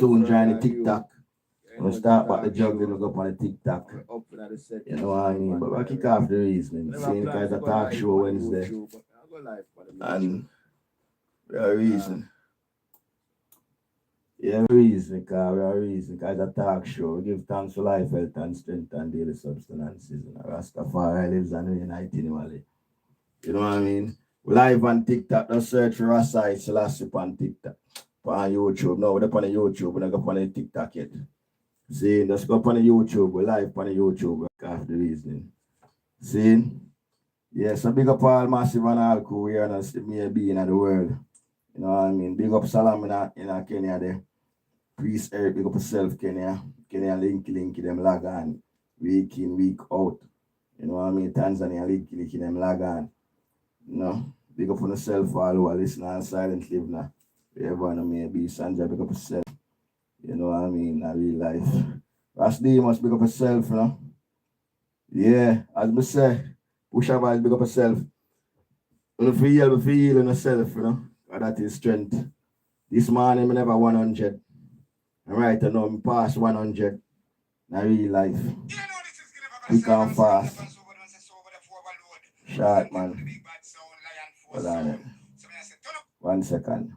soon join the TikTok. We'll start back the juggling, we'll go on the TikTok. You know what I mean? But we'll kick off the reasoning. Seeing the guys that talk show Wednesday. And we are reason. Yeah, reason, because we are reason. Because a talk show. We give thanks for life, health, and strength, and daily substances. And Rastafari lives and reunites annually. You know what I mean? We live on TikTok. Don't search for Rasi Selassie on TikTok. On YouTube. No, we're on the YouTube. We're not going on the TikTok yet. See, just go on the YouTube. We're live on the YouTube. After the reasoning. See? Yeah, so big up all massive and all cool here and the mere being in the world. You know what I mean? Big up Salam in Kenya there. Priest Eric, big up yourself, Kenya. Kenya link, them lag on. Week in, week out. You know what I mean? Tanzania link, them lag on. You know? Big up on yourself, all who are listening and silent live now. Wherever may be, Sanja, big up yourself. You know what I mean? In real life. Rasti must big up yourself, you know? Yeah, as I say, push up and big up yourself. You feel in yourself, you know? And that is strength. This morning, I never 100. And right now, I'm past 100. In real life. Quick and fast. Short, man. Hold on it. 1 second.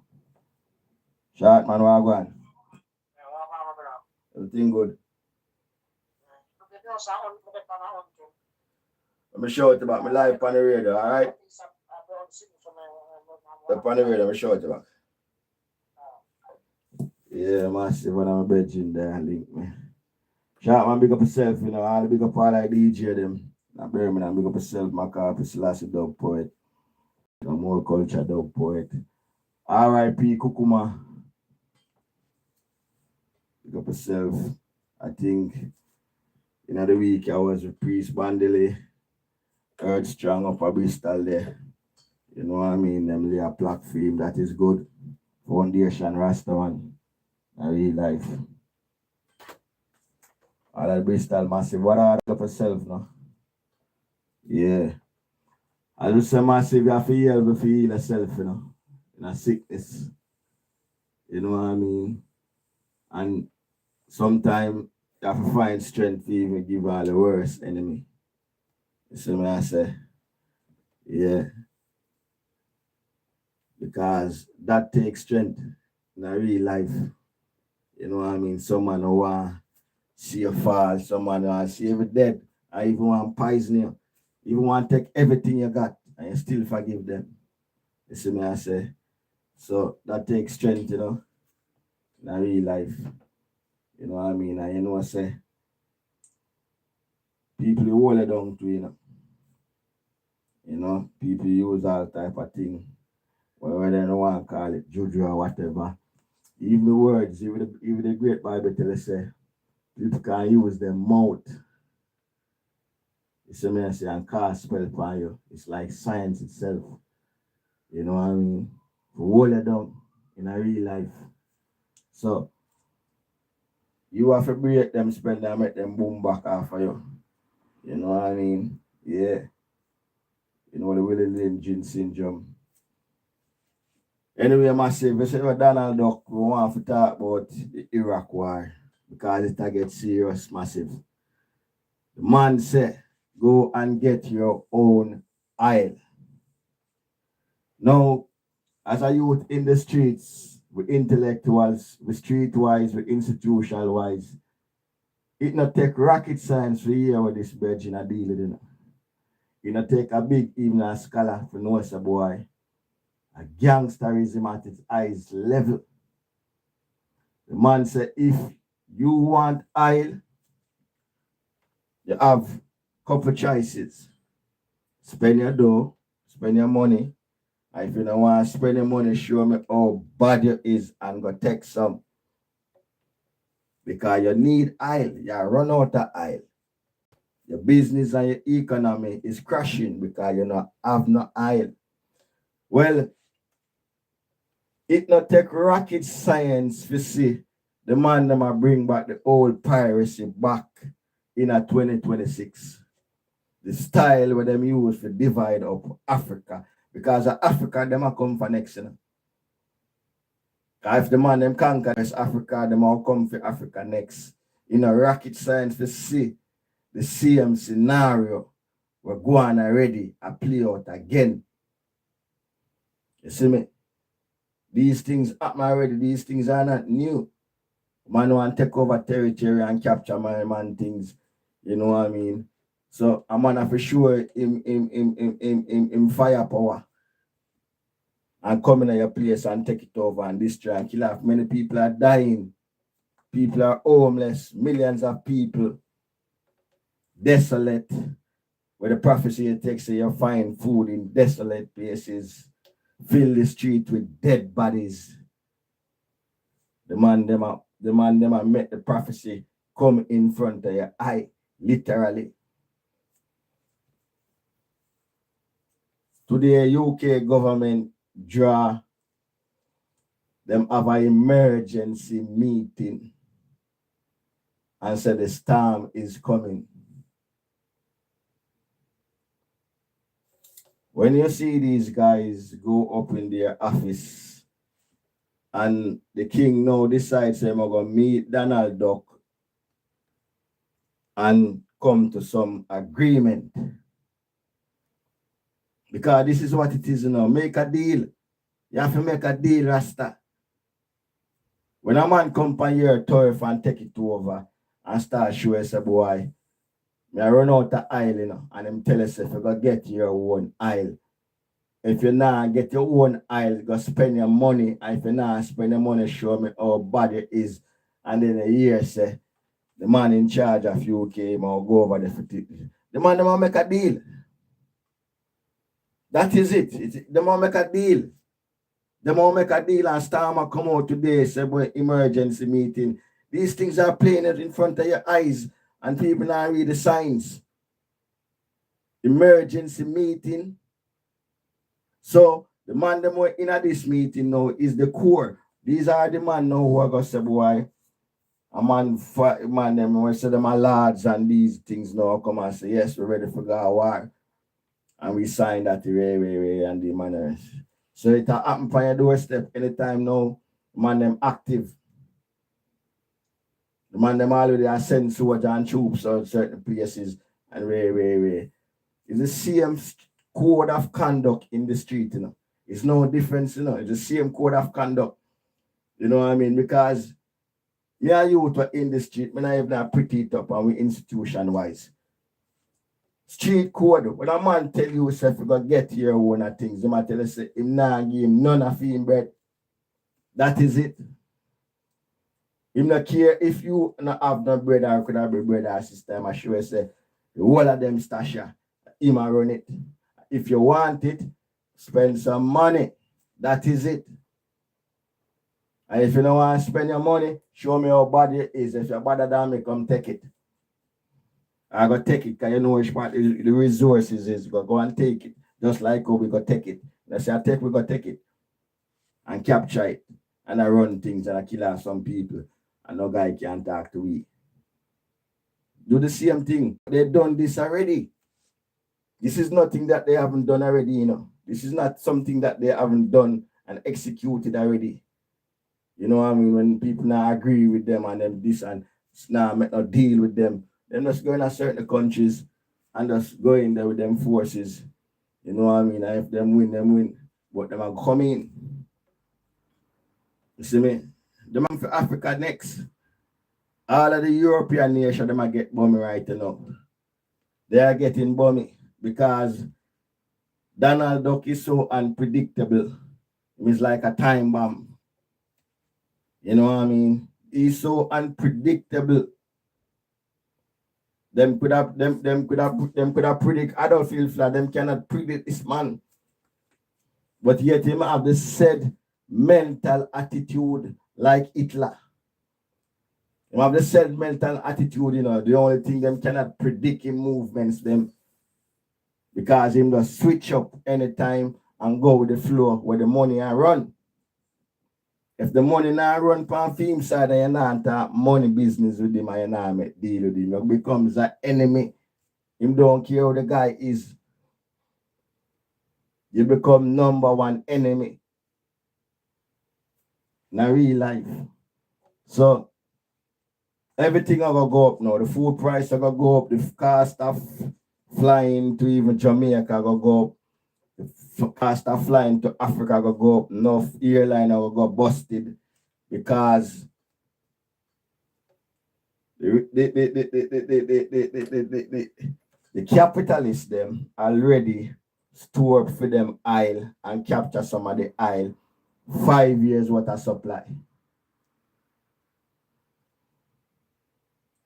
Short, man, what going? Everything good? Let me show it about my life on the radio, alright? Up on the radio, let me show it about. Yeah, massive when I'm a bedroom there, link me. Shout man, big up yourself, you know, all the big up all like DJ them. Now Birmingham, big up yourself, my Rasi Selassie dub poet. No more culture dub poet. R.I.P. Kukuma. Big up yourself. I think in the week I was with Priest Bandele, Earth Strong up a Bristol there. You know what I mean? Them lay a plaque for him, that is good. Foundation Rasta one. I real life. All that Bristol massive. What are you up yourself now? Yeah. I just say massive, you have to heal yourself, you know. In a sickness. You know what I mean? And sometimes you have to find strength to even give all the worst enemy. You see what I say? Yeah. Because that takes strength in a real life. You know what I mean? Someone who want see you fall, someone who want see you dead, I even want poison you, even want to take everything you got and you still forgive them. You see me I say? So that takes strength, you know, in a real life. You know what I mean? And you know I say, people you hold it down to, you know. You know, people use all type of thing. Whether they don't want to call it juju or whatever. Even the words, even the great Bible tell us say, people can use their mouth. You see me I say, and cast spell upon you. It's like science itself. You know what I mean? To hold it down in a real life. So, you have to break them spell and make them boom back off of you. You know what I mean? Yeah. You know the Willie Lynn syndrome. Anyway, massive, we say Donald Duck, we want to talk about the Iraq war because it gets serious, massive. The man said, go and get your own oil. Now, as a youth in the streets, with intellectuals, with streetwise, with institutional wise, it not take rocket science for hear what this virgin are dealing with. It not take a big even a scholar for know a boy. A gangsterism at its highest level. The man said, if you want oil, you have couple choices. Spend your dough, spend your money. And if you don't want to spend your money, show me how bad you is and go take some. Because you need oil. You run out of oil. Your business and your economy is crashing because you don't have no oil. Well, it not take rocket science to see the man that might bring back the old piracy back in a 2026. The style where them use to divide up Africa. Because Africa, them a come for next, you know. If the man them conquer West Africa, them all come for Africa next. In a rocket science to see the same scenario we're going already a play out again. You see me? These things happen already. These things are not new. Man want to take over territory and capture my man things. You know what I mean? So a man for sure in firepower and come in your place and take it over and destroy and kill off. Many people are dying. People are homeless. Millions of people desolate. Where the prophecy takes you find food in desolate places. Fill the street with dead bodies. The man them met the prophecy come in front of your eye, literally. Today, UK government draw them have an emergency meeting and said the storm is coming. When you see these guys go up in their office and the king now decides they're going to meet Donald Duck and come to some agreement. Because this is what it is, make a deal. You have to make a deal, Rasta. When a man come on your turf and take it over and start showing say, boy, I run out of aisle, and them tell us if you go get your own aisle. If you not get your own aisle, go spend your money. And if you not spend your money, show me how bad it is. And then a year say, the man in charge of UK will go over the man will make a deal. That is it. The man make a deal. The man make a deal and Starmer come out today, say, boy, emergency meeting. These things are playing it in front of your eyes and people now read the signs. Emergency meeting. So the man them were in at this meeting now is the core. These are the man now who are going to say, boy, a man them will say them are lads and these things now come and say, yes, we're ready for God war. And we signed that way and the manners. So it happen for your doorstep anytime now, man them active. The man them already are sent soldiers and troops on certain places and way. It's the same code of conduct in the street, It's no difference, It's the same code of conduct. You know what I mean? Because youth were in the street, when I even pretty it up and we institution-wise. Street code, when a man tell you if you go get your own things, they might tell you say him nah give him none of him bread. That is it. Him not care if you not have no bread or could have be bread or system. I sure say the whole of them stash him a run it. If you want it, spend some money. That is it. And if you don't want to spend your money, show me how bad it is. If you're better than me, come take it. I go take it because you know which part the resources is. Go and take it. Just like how we go take it. Let's say we go take it and capture it. And I run things and I kill off some people. And no guy can talk to me. Do the same thing. They've done this already. This is nothing that they haven't done already, This is not something that they haven't done and executed already. You know what I mean? When people now agree with them and them this and now make no deal with them, they're just going to certain countries and just go in there with them forces. You know what I mean? And if them win. But them are coming. You see me? The man for Africa next. All of the European nations, them are get bummy right now. They are getting bummy because Donald Duck is so unpredictable. He's like a time bomb. You know what I mean? He's so unpredictable. Them could have predict Adolf Hitler. Them cannot predict this man. But yet him have the said mental attitude like Hitler. Him have the said mental attitude, The only thing them cannot predict him movements them. Because him just switch up anytime and go with the flow where the money and run. If the money not run from film side and you not talk money business with him and you not make deal with him, he becomes an enemy. Him don't care who the guy is. You become number one enemy. in a real life. So everything are gonna go up now. The food price are gonna go up. The cost of flying to even Jamaica gonna go up. The cost of flying to Africa gonna go up. Enough airline are gonna go busted because the capitalists them already stored for them oil and capture some of the oil 5 years worth of supply.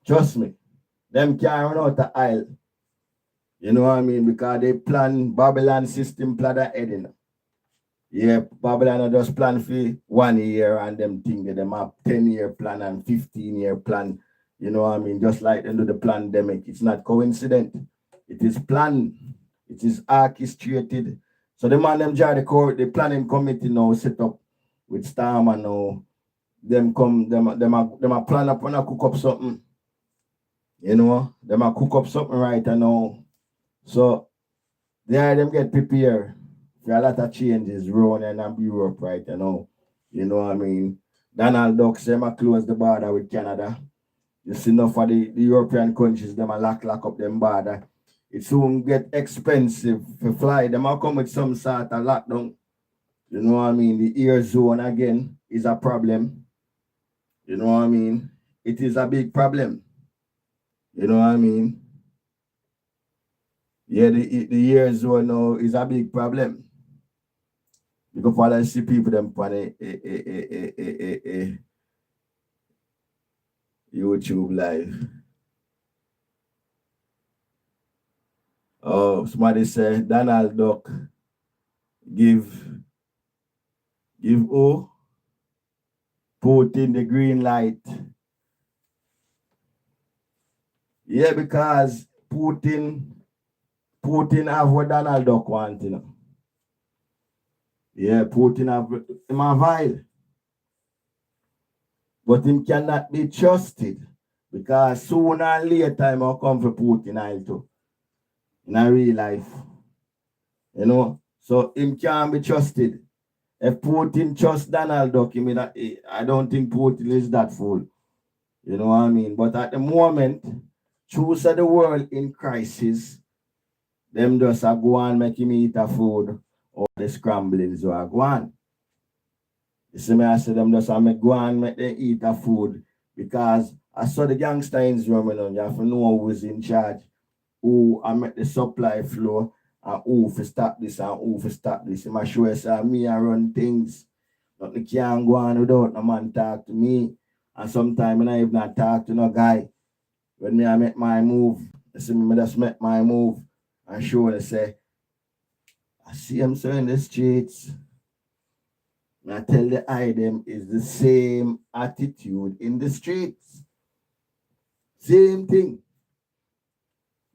Trust me, them can't run out of oil. You know what I mean? Because they plan Babylon system plan ahead. You know? Yeah, Babylon just plan for 1 year and them think that them have 10-year plan and 15-year plan. You know what I mean? Just like into the pandemic. It's not coincident. It is planned. It is orchestrated. So the man them the planning committee now set up with Starman now. Them a plan up and a cook up something. You know, them a cook up something right now. So there them get prepared for a lot of changes running and Europe right now. You know what I mean? Donald Duck say a close the border with Canada. You see enough of the European countries, them a lock up them border. It soon get expensive to fly. Them a come with some sort of lockdown. You know what I mean? The air zone again is a problem. You know what I mean? It is a big problem. You know what I mean? Yeah, the air zone now is a big problem. Because while I see people them on YouTube live. Oh, somebody said Donald Duck give who Putin the green light. Yeah, because Putin have what Donald Duck want, you know. Yeah, Putin have him a vile. But him cannot be trusted. Because sooner or later him will come for Putin I too. In a real life. You know? So him can't be trusted. If Putin trusts Donald Duck, I don't think Putin is that fool. You know what I mean? But at the moment, choose the world in crisis, them just a go and make him eat a food or the scramblings or a go on. You see me, I say them just a make go and make them eat a food because I saw the gangster in Roman, you have to know who's in charge, who I make the supply flow, and who for stop this and who for stop this. I'm sure say me I run things. Nothing can go on without no man talk to me. And sometimes I even talk to no guy. When I make my move, I see me just make my move and show and say, I see him so in the streets. And I tell the item is the same attitude in the streets. Same thing.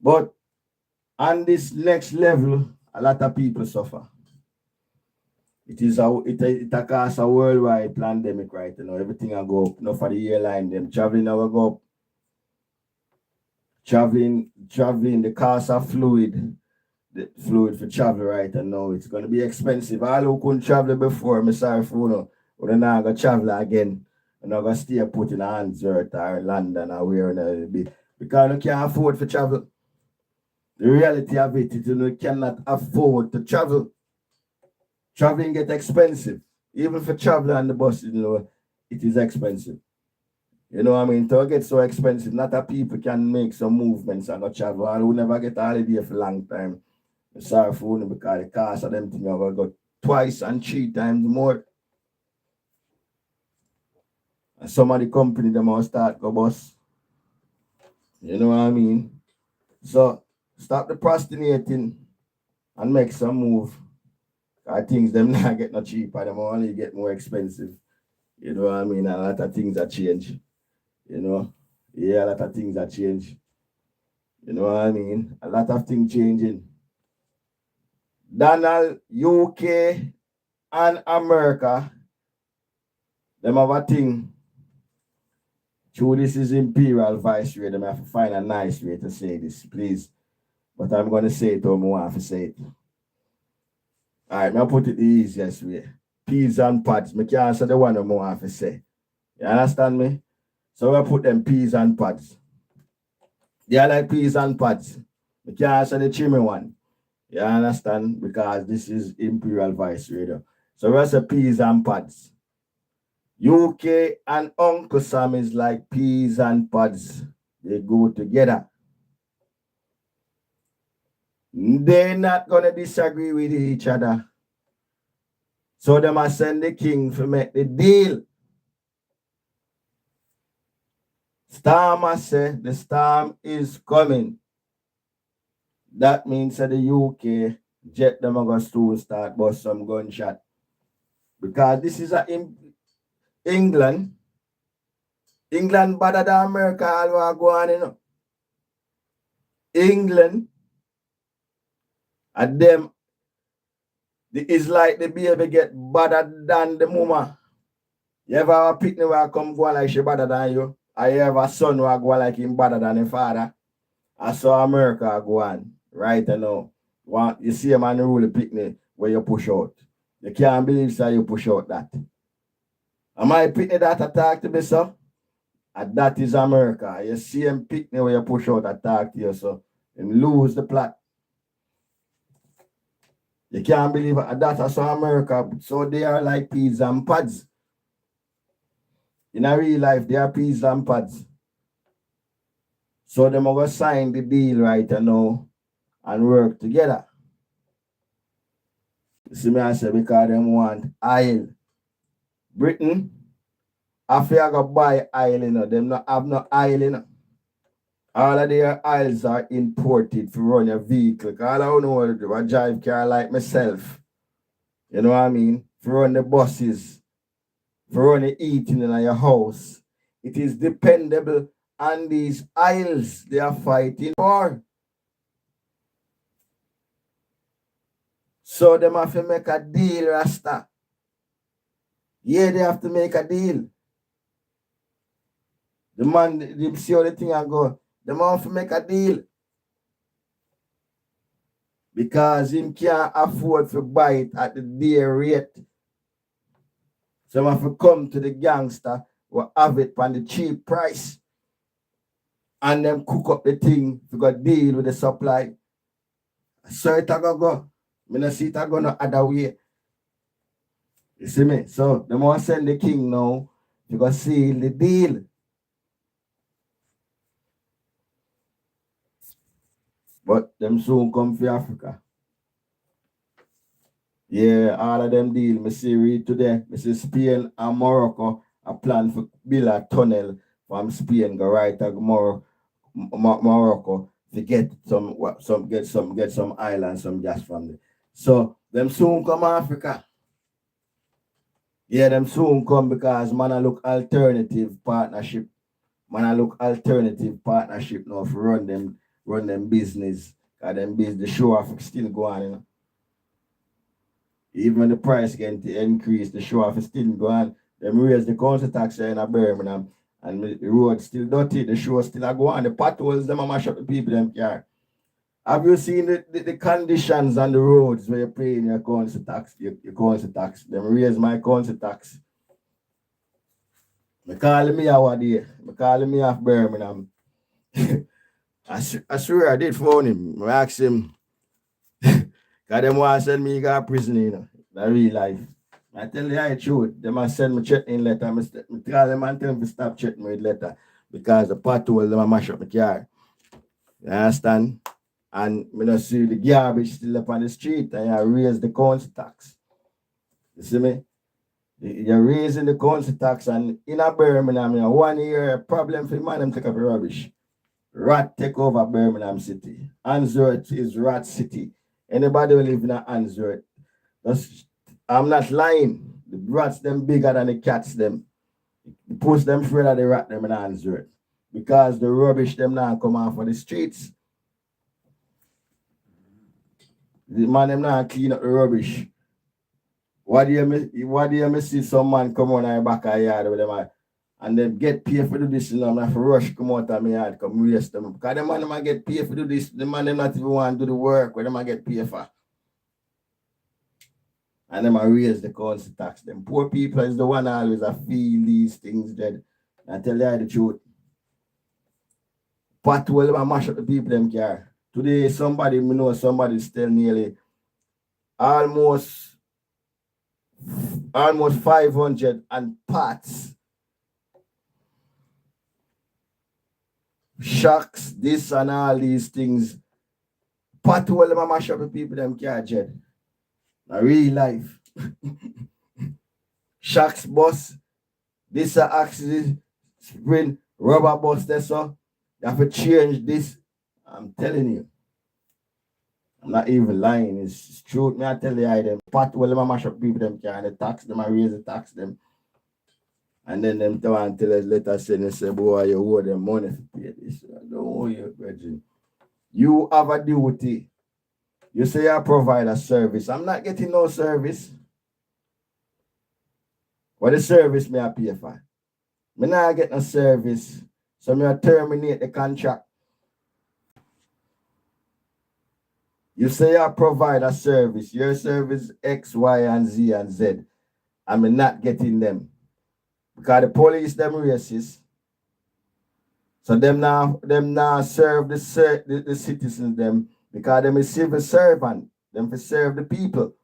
But on this next level, a lot of people suffer. It cause a worldwide pandemic right now. Everything I go up. Not for the airline, them traveling I go up. Traveling, the cost of fluid, the fluid for travel right now. It's gonna be expensive. All who couldn't travel before, I'm sorry for you, but now gonna travel again. I'm not gonna stay put in Antwerp or London or where it be. Because you can't afford to travel. The reality of it is you cannot afford to travel. Traveling get expensive. Even for travel on the bus, it is expensive. You know what I mean? To get so expensive, not a people can make some movements and go travel. I will never get a holiday for a long time. I'm sorry for you because the cost of them things are going to go twice and 3 times more. And some of the company them will start go bust. You know what I mean? So stop the procrastinating and make some move. I things them not get no cheaper, them only get more expensive. You know what I mean? And a lot of things are change. You know? Yeah, a lot of things are change. You know what I mean? A lot of things changing. Donald, UK, and America, them have a thing. True, this is imperial viceroy. Them have to find a nice way to say this, please. But I'm going to say it how I want to say it. All right, I'll put it the easiest way. peas and pods. I can't say the one I want to say. You understand me? So we put them peas and pods. They are like peas and pods. I can't say the chimney one. You understand? Because this is Imperial Vice Radio. So we say peas and pods. UK and Uncle Sam is like peas and pods. They go together. They're not going to disagree with each other. So they must send the king to make the deal. Storm must say the storm is coming. That means that the UK jet them are going to start bust some gunshot. Because this is England. England better than America all go on, you know. England and them it's like the baby get better than the mama. You ever have a picnic where come go like she better than you? Or you have a son who go like him better than his father? I saw America go on right now. You see a man rule the picnic where you push out. You can't believe so you push out that. Am I picnic that attack to me, sir? And that is America. You see him picnic where you push out attack to you, so and lose the plot. You can't believe it. That's America. So they are like peas and pods. In a real life, they are peas and pods. So they must sign the deal right now and work together. You see me I say because they want oil. Britain, after you go buy oil, you know, them not have no oil, you know. All of their oils are imported to run your vehicle. All I know what to do, I drive car like myself. You know what I mean? To run the buses, for run the eating in your house. It is dependable on these oils they are fighting for. So they have to make a deal, Rasta. Yeah, they have to make a deal. The man, they see how the thing I go. They have to make a deal. Because him can't afford to buy it at the dear rate. So have to come to the gangster who have it on the cheap price. And then cook up the thing to go deal with the supply. So it go. I don't see it go no other way. You see me? So they must send the king now to go seal the deal. But them soon come for Africa. Yeah, all of them deal. I see read today. I see Spain and Morocco a plan for build a tunnel from Spain go right to Morocco to get some islands, some gas from there. So them soon come Africa. Yeah, them soon come because man I look alternative partnership. Man I look alternative partnership now for run them business. Cause them business the show off still go on, you know. Even when the price getting to increase, the show off still go on. Them raise the council tax in Birmingham and the road still dirty, the show still go on. The potholes them mash up the people them car. Have you seen the conditions on the roads where you're paying your council tax? Your council tax. Them raise my council tax. They calling me out there. They calling me off Birmingham. I swear I did phone him. I asked him. Because them want to send me to prison, you know. In real life. I tell you the truth. They must send me checking letter. I tell them and tell them to stop checking with letter. Because the pothole them mash up my car. You understand? And I don't see the garbage still up on the street and you raise the council tax. You see me? You're raising the council tax and in a Birmingham, 1 year problem for the man them take up the rubbish. Rat take over Birmingham City. Answorth is Rat City. Anybody who live in Answorth, I'm not lying. The rats them bigger than the cats them. The post them afraid of the rat them in Answorth. Because the rubbish them now come off of the streets. The man them now clean up the rubbish. What do you see some man come on our back of yard with them and them get paid for do this, you know, I'm not for rush come out of my yard, come waste them. Because the man them get paid for do this, the man them not even want to do the work where them get paid for. And them I raise the council tax. Them poor people is the one always I feel these things, Jed. I tell you the truth. But well, I mash up the people them care. Today, somebody, me know somebody still nearly almost 500 and parts. Shocks, this and all these things. But well, I mash up the people them care, Jed. A real life. Shocks bus. This a accident. Spring rubber bus there, so you have to change this. I'm telling you. I'm not even lying. It's truth. Me I tell you, I them part well, them mash up people them can the tax them, I raise the tax them. And then them tell and tell us later say, boy, you owe them money to pay this. I don't owe you, Virgin. You have a duty. You say I provide a service. I'm not getting no service. What the service me I pay for? Me not get no service. So me I terminate the contract. You say I provide a service. Your service X, Y, and Z and Z. I'm not getting them. Because the police them racist. So them now serve the citizens them because them is civil servant. Them to serve the people.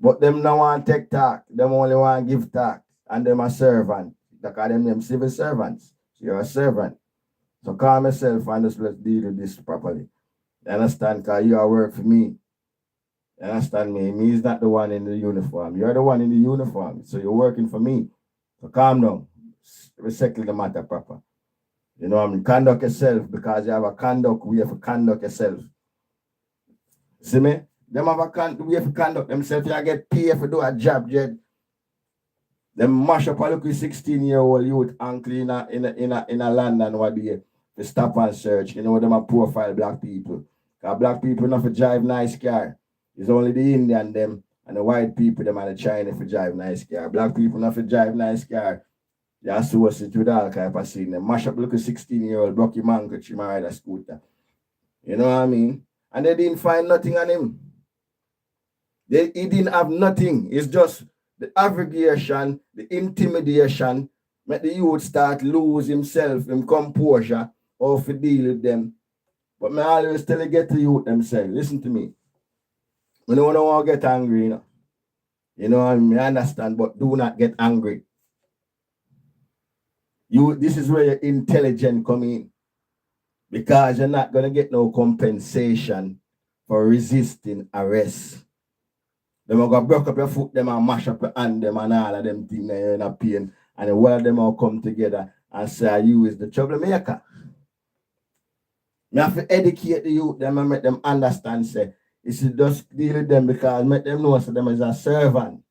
But them no want take tax. Them only want give tax. And them a servant. Because them civil servants. So you're a servant. So calm yourself and just let's deal with this properly. You understand? Because you are work for me. You understand me? Me is not the one in the uniform. You're the one in the uniform. So you're working for me. So calm down. Recycle the matter proper. You know, I mean, conduct yourself because you have a conduct way for conduct yourself. See me? Them have a way for conduct themselves. You get paid for do a job, Jed. Them mash up a little 16-year-old youth uncle in a London what day. They stop and search. You know, them a profile black people. Because black people not for drive nice car. It's only the Indian them and the white people them and the China for drive nice car. Black people not for drive nice car. They associate with all kind of scene. They mash up look a 16-year-old blocky man could ride a scooter. You know what I mean? And they didn't find nothing on him. He didn't have nothing. It's just the aggregation, the intimidation, make the youth start lose himself, him composure, or to deal with them. But me always tell you get to youth themselves. Listen to me. We don't want to get angry, you know. You know what I mean? I understand, but do not get angry. This is where your intelligence come in. Because you're not gonna get no compensation for resisting arrest. Them are gonna break up your foot, them and mash up your hand, them and all of them things you're in a pain. And all of them all come together and say you is the troublemaker. Me have to educate the youth, them and make them understand, say, it's just deal with them because make them know so them is a servant.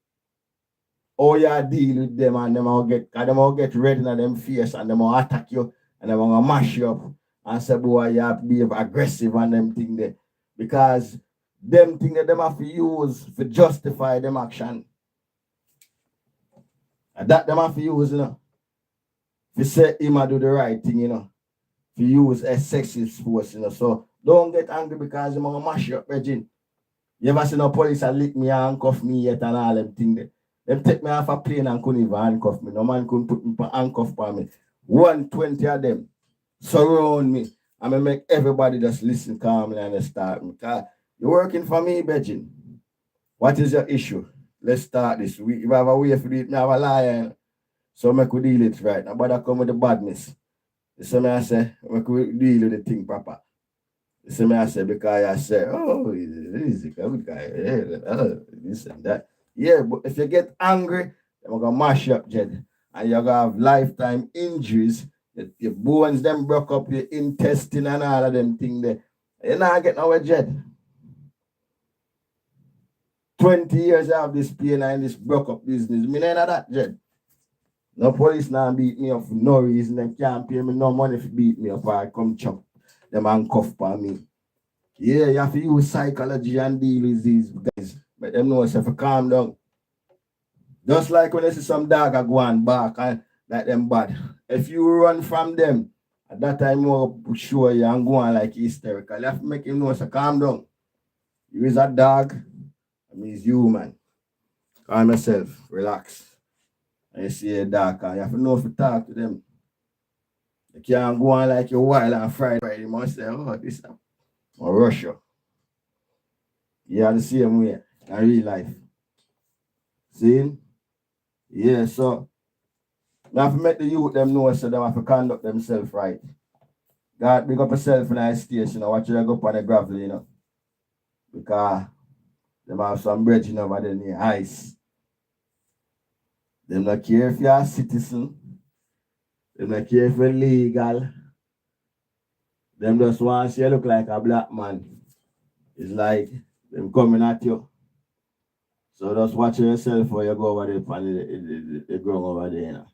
Or you deal with them and them all get ready in them face and them all attack you and them all mash you up and say, boy, you have to be aggressive on them thing there. Because them thing that them have to use to justify them action. And that them have to use, you know. If you say him do the right thing, you know. If you use a sexist force, you know. So don't get angry because them all mash you up, Regine. You ever seen no police that lick me and handcuff me yet and all them thing there? Them take me off a plane and couldn't even handcuff me. No man couldn't put me handcuff for me. 120 of them surround me. I'm going to make everybody just listen calmly and start me. You're working for me, Beijing. What is your issue? Let's start this. You have a way for it. I have a liar. So I could deal it right. Nobody come with the badness. So I say, I could deal with the thing proper. So I say, because I say, oh, he's a good guy. This and that. Yeah, but if you get angry, I'm going to mash you up, Jed. And you're going to have lifetime injuries. Your bones them broke up, your intestine and all of them things there. You're not getting nowhere, Jed. 20 years I have this pain and this broke up business. Me none of that, Jed. No police now beat me up for no reason. They can't pay me no money to beat me up or I come chop them handcuff for me. Yeah, you have to use psychology and deal with these guys. But them know yourself to calm down. Just like when you see some dog go and bark and like them bad. If you run from them, at that time you will show you and go on like hysterical. You have to make him know to calm down. You is a dog. I mean, it's human. Calm yourself, relax. And you see a dark, you have to know if you talk to them. You can't go on like you're wild and Friday. You must say, oh, this or Russia. You are the same way in real life. See? Yeah, so you have to make the youth them know so they have to conduct themselves right. God, big up yourself in a station, watch you go up on the gravel, because them have some bridging over there near ice. Them not care if you're a citizen. Them not care if you're legal. Them just want to see you look like a black man. It's like them coming at you. So just watch yourself before you go over there and the ground over there.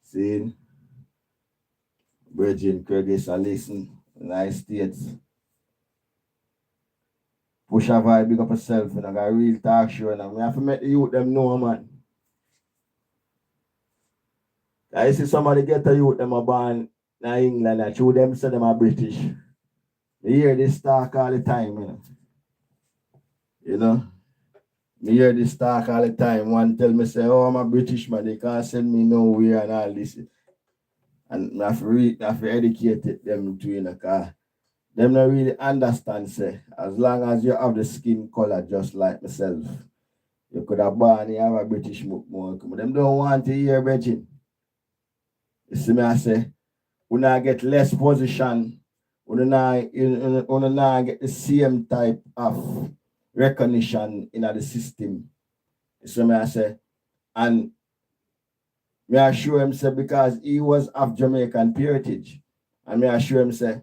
See? Virgin Kyrgyz are listen. United States. Push a vibe, big up yourself, got a real talk show, we have to make the youth them know, man. I see somebody get a youth them a born in England, I show them say them are British. Me hear this talk all the time, You know? Me hear this talk all the time. One tell me say, oh, I'm a British man, they can't send me nowhere and all this. And I have to educate them to, because them not really understand, say, as long as you have the skin color just like myself, you could have born, you have a British more. Them don't want to hear Virgin. You see me, I say, we not get less position, we not get the same type of recognition in the system. You see me, I say, and me assure him, say, because he was of Jamaican heritage, and me assure him, say,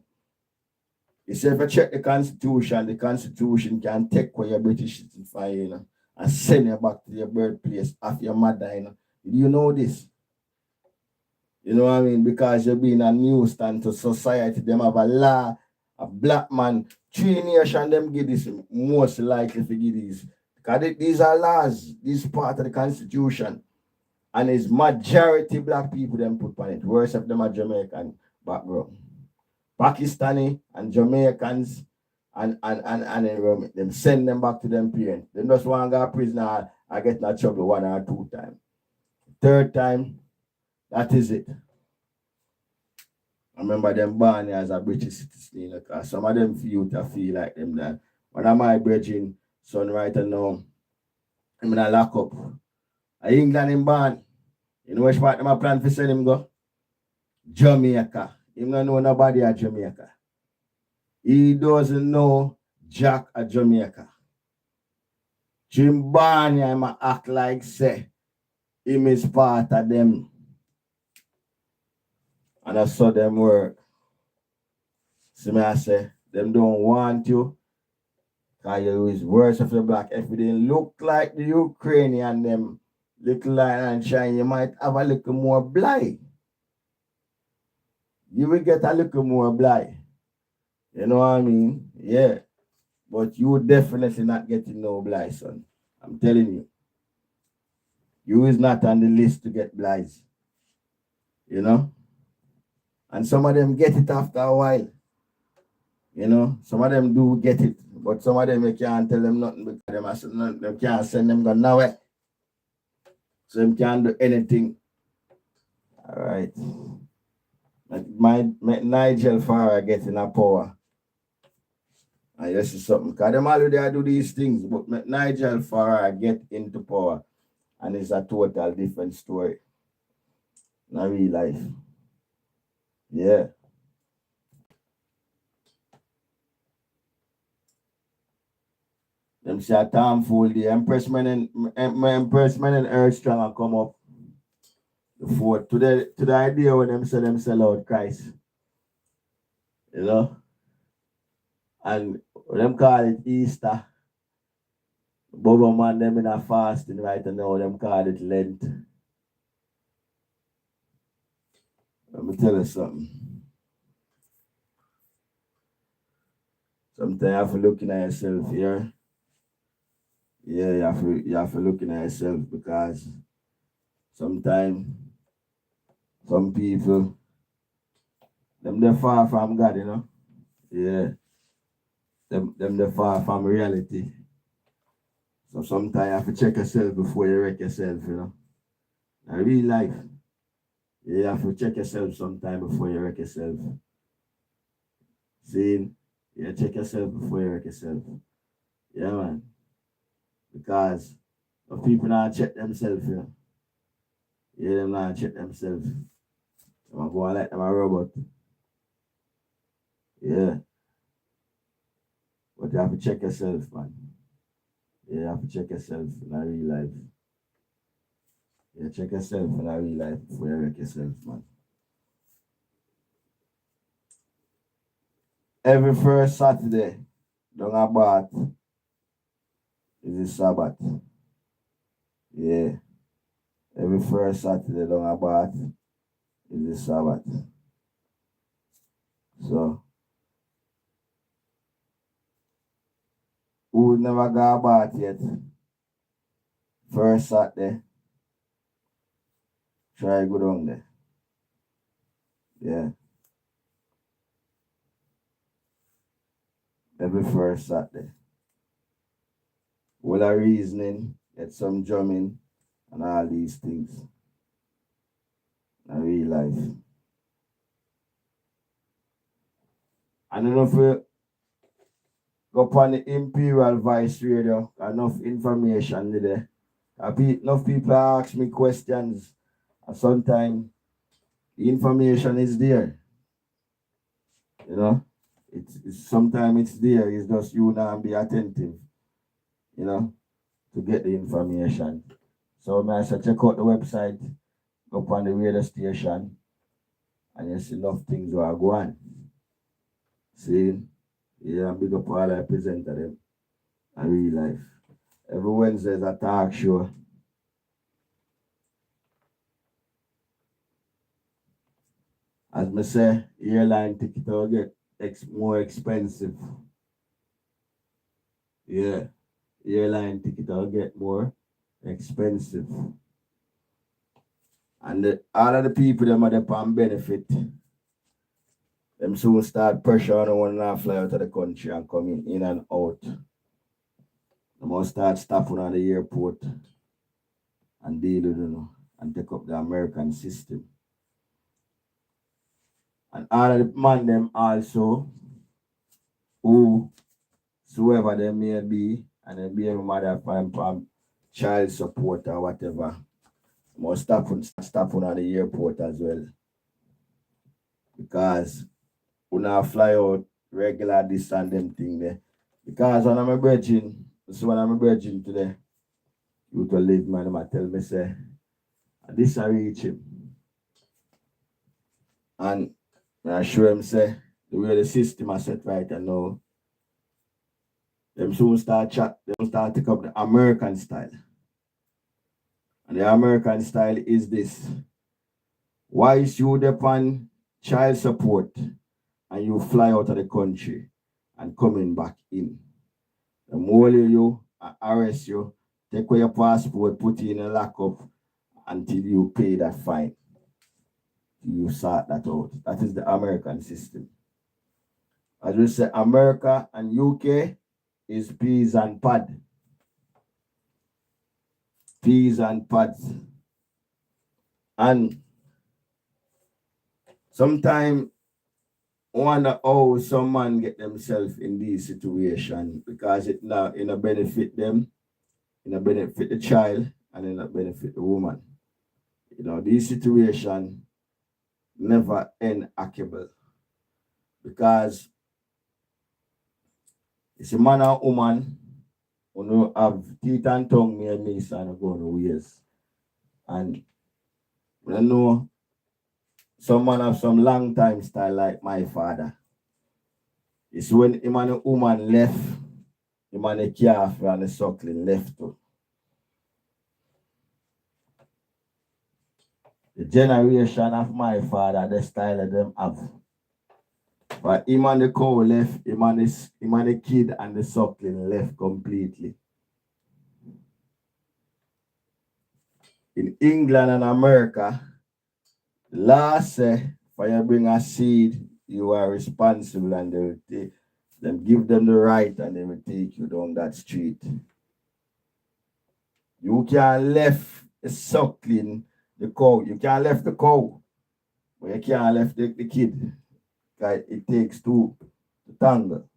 he said, if you check the Constitution can take away your British citizen from you, and send you back to your birthplace of your mother, Do you know this? You know what I mean? Because you're being a nuisance to society. Them have a law, a black man, 3 nations, them give this most likely to give these. Because these are laws, this part of the Constitution. And it's majority black people them put on it. Worst of them are Jamaican background. Pakistani and Jamaicans and them send them back to them parents. Them just want to go to prison or get in trouble 1 or 2 times. 3rd time, that is it. I remember them born as a British citizen, because some of them feel like them that. One of my brethren, son right now, I'm in a lock up. England him born. You know which part of my plan for send him go? Jamaica. He don't know nobody at Jamaica. He doesn't know Jack at Jamaica. Jim Barney, I'm act like say him is part of them. And I saw them work. See me, I say, them don't want you. Because you is worse of your black. If you didn't look like the Ukrainian, them little line and shine, you might have a little more blind. You will get a little more blind. You know what I mean? Yeah. But you definitely not getting no blind, son. I'm telling you. You is not on the list to get blinds. And some of them get it after a while. Some of them do get it. But some of them you can't tell them nothing because them can't send them go nowhere. So them can't do anything. All right. My Nigel Farage getting a power. And this is something. Because them already do these things. But Nigel Farage get into power. And it's a total different story. In real life. Yeah. Them say a Tom fool the Empress Man and Earth Strong and come up. The 4th. To the idea when them say them sell out Christ. And them call it Easter. Bobo man them in a fasting right now, them call it Lent. Let me tell you something. Sometimes you have to look at yourself here. Yeah, you have to look at yourself, because sometimes some people they're far from God, Yeah. Them they're far from reality. So sometimes you have to check yourself before you wreck yourself, you know. In real life, you have to check yourself sometime before you wreck yourself. See, you check yourself before you wreck yourself. Yeah, man. Because the people not check themselves, you know. Yeah, them not check themselves. I'm go and like them a robot. Yeah. But you have to check yourself, man. Yeah, you have to check yourself in a real life. Yeah, check yourself in a real life before you wreck yourself, man. Every first Saturday, down about is the Sabbath. Yeah. Every first Saturday down about is the Sabbath. So who never got about yet? First Saturday, try go down there. Yeah. Every first Saturday. Well, a reasoning, get some drumming, and all these things. In real life. I don't know if you go upon the Imperial Vice Radio, enough information there. Enough people ask me questions, and sometimes the information is there. You know, it's sometimes it's there. It's just you now be attentive. You know, to get the information. So I say check out the website, go upon the radio station, and you see enough things will go on. See, yeah, big up all I present to them in real life. Every Wednesday is a talk show. As me say, airline ticket will get more expensive. Yeah, airline ticket will get more expensive. And all of the people them are the pan benefit. Them soon start pressure on one and fly out of the country and coming in and out. They must start stopping at the airport and deal with and take up the American system. And all of the man them also whosoever they may be, and then be a mother from child support or whatever, must stop on the airport as well. Because when I fly out regular this and them thing there. Because when I'm a virgin, so when I'm a virgin today, you to live man, I tell me say, this I reach him. And I show him say the way the system is set right and now, them soon start take up the American style. And the American style is this. Why is you depend child support and you fly out of the country and coming back in? The more you arrest you, take away your passport, put it in a lockup until you pay that fine. You sort that out. That is the American system. As we say, America and UK is peas and pad. Peas and pads. And sometimes wonder how some man get themselves in this situation because it now benefit them, it benefit the child, and it benefit the woman. You know, this situation never end hackable because it's a man or woman who have teeth and tongue near me, son, go no years. And I know some man have some long time style like my father. It's when him and a woman left, him and a calf and the suckling left too. The generation of my father, the style of them have. But him and the cow left, him and the kid and the suckling left completely. In England and America, the law say for you bring a seed, you are responsible and they will take them, give them the right and they will take you down that street. You can't left suckling the cow. You can't left the cow, but you can't left the kid. Because it takes two to tangle.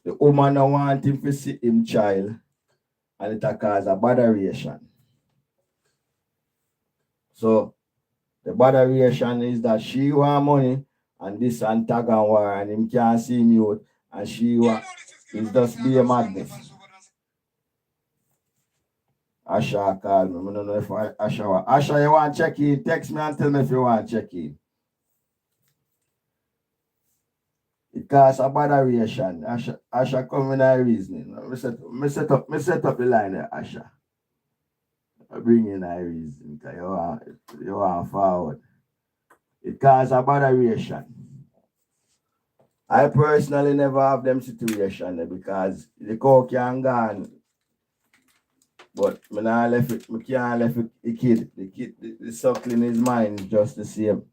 The woman don't want him to see him child, and it cause a botheration. So the botheration is that she want money and this and tag and war and him can't see me out and she want it's just be a madness. Asha call me. I don't know if Asha you want to check in? Text me and tell me if you want to check in. It causes a botheration. Asha come in a reasoning. Me set up the line there, Asha. I bring in a reason because you want forward. It causes a botheration. I personally never have them situation because the cow can gone, but me not left it, me can't left it, the kid. The suckling his mind just the same.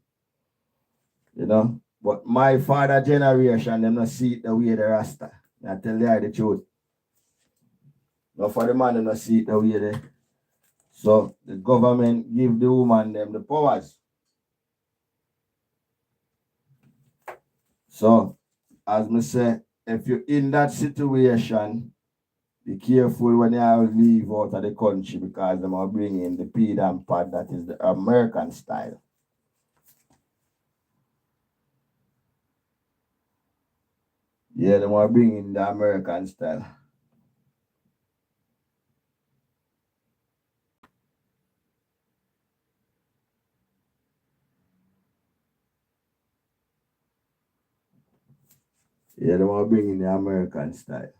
You know? But my father generation, them not see it the way the Rasta. I tell you the truth. No for the man, them not see it the way they. So the government give the woman them the powers. So as me say, if you're in that situation, be careful when you leave out of the country because they are bringing the pid and pad that is the American style. Yeah, they are bringing the American style. Yeah, they are bringing the American style.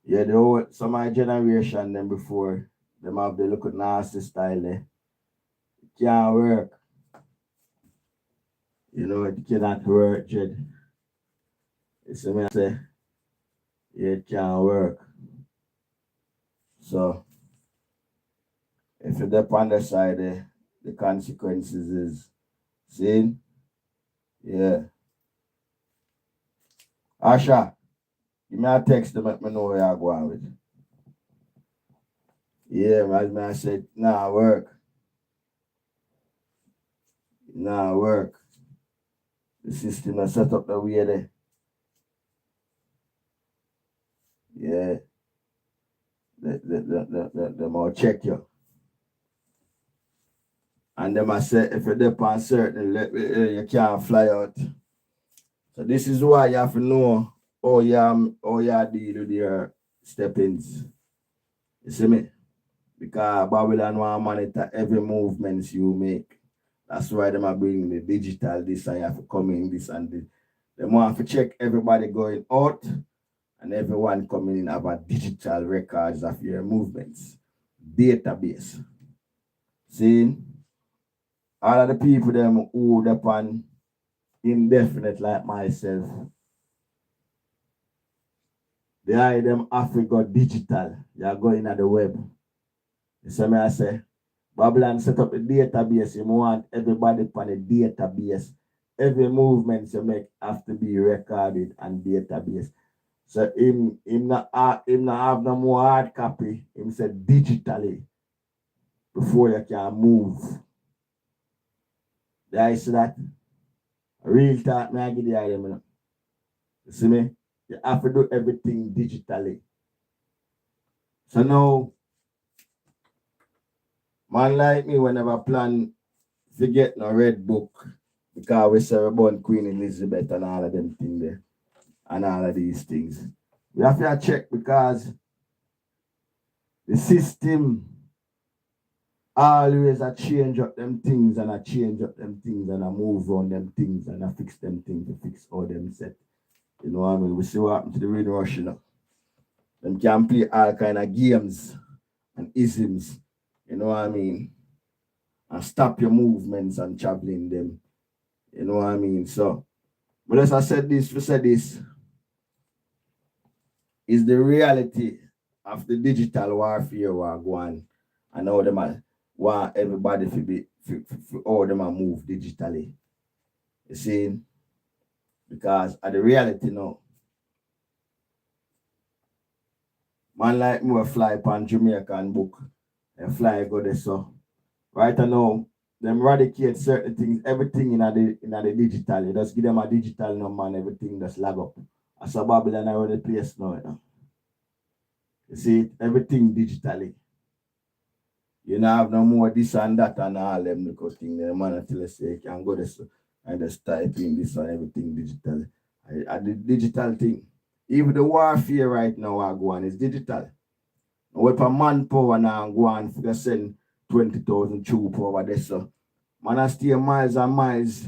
Yeah, the whole, some of my generation them before, them have the look nasty style there. It can't work. You know, it cannot work, Jed. You see me I say, yeah, it can't work. So if you're up on the side there, the consequences is seeing, yeah. Asha, give me a text to make me know where you're going with. Yeah, as I said, nah work. Nah work. The system is set up the way there. Yeah. They might check you. And them I say if you're up on certain you can't fly out. So this is why you have to know how you deal with your step-ins. You see me? Because Babylon want to monitor every movements you make. That's why they are bringing the digital this and you have to come in this and this. They want to check everybody going out and everyone coming in have a digital records of your movements. Database. See? All of the people them who upon indefinite like myself, they are them Africa digital. You are going at the web. You see me I say? Babylon set up a database. You want everybody on a database. Every movement you make have to be recorded and database. So him not have no more hard copy. Him said digitally before you can move. There you see that? Real talk, me I give the idea. You see me? You have to do everything digitally. So now, man like me whenever plan to get no red book because we say we born Queen Elizabeth and all of them things there and all of these things. We have to check because the system always a change up them things and a change up them things and a move on them things and a fix them things to fix all them set. You know what I mean? We see what happened to the Red Rush, you know. Them can play all kind of games and isms, you know what I mean? And stop your movements and traveling them. You know what I mean? So, but as I said this, we said this is the reality of the digital warfare war going and how them are want everybody to be for all them are move digitally. You see? Because at the reality now, Man like me will fly upon Jamaica and book and fly go there so. Right now, them eradicate certain things, everything in the digital. You just give them a digital number and everything just lag up. As a Babylon around the place now, you know. You see, everything digitally. You know, have no more this and that and all them little thing. The man until I say you can go this and just type in this and everything digital. I the digital thing. Even the warfare right now I go on is digital. With a manpower now go on for send 20,000 troops over there. So man I stay miles and miles.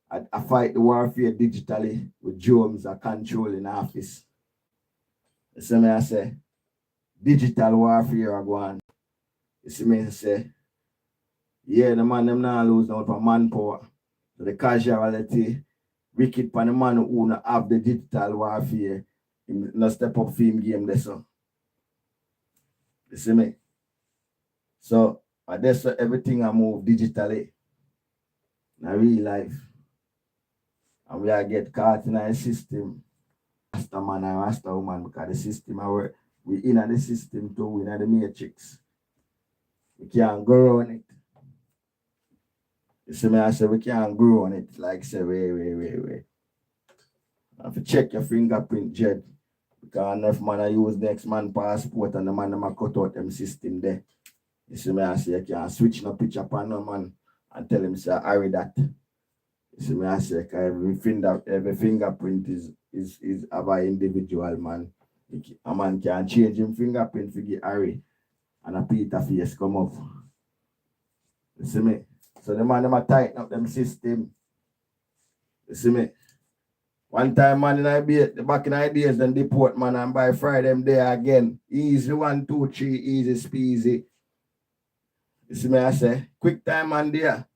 I fight the warfare digitally with drones I control in office. You see me I say digital warfare I go on. You see me I say yeah, the man them now lose now for manpower. So the casualty, wicked pan the man who not have the digital warfare, him not step up for him game there so. You see me? So that's everything I move digitally in real life. And we are get caught in a system. Rasta man and Rasta woman because the system I work. We in the system too, we in the matrix. We can't go on it. You see me, I say we can't grow on it. Like say, wait. You have to check your fingerprint, Jed. Because enough man I use next man passport and the man them a cut out them system there. You see me, I say you can't switch no picture upon no man and tell him say I read that. You see me, I say every fingerprint is of an individual man. A man can change him fingerprint for get Harry and a Peter face come up. You see me? So the man them a tighten up them system. You see me? One time man the back in the days then deport man and by Friday them there again. Easy 1, 2, 3, easy speezy. You see me I say quick time man there.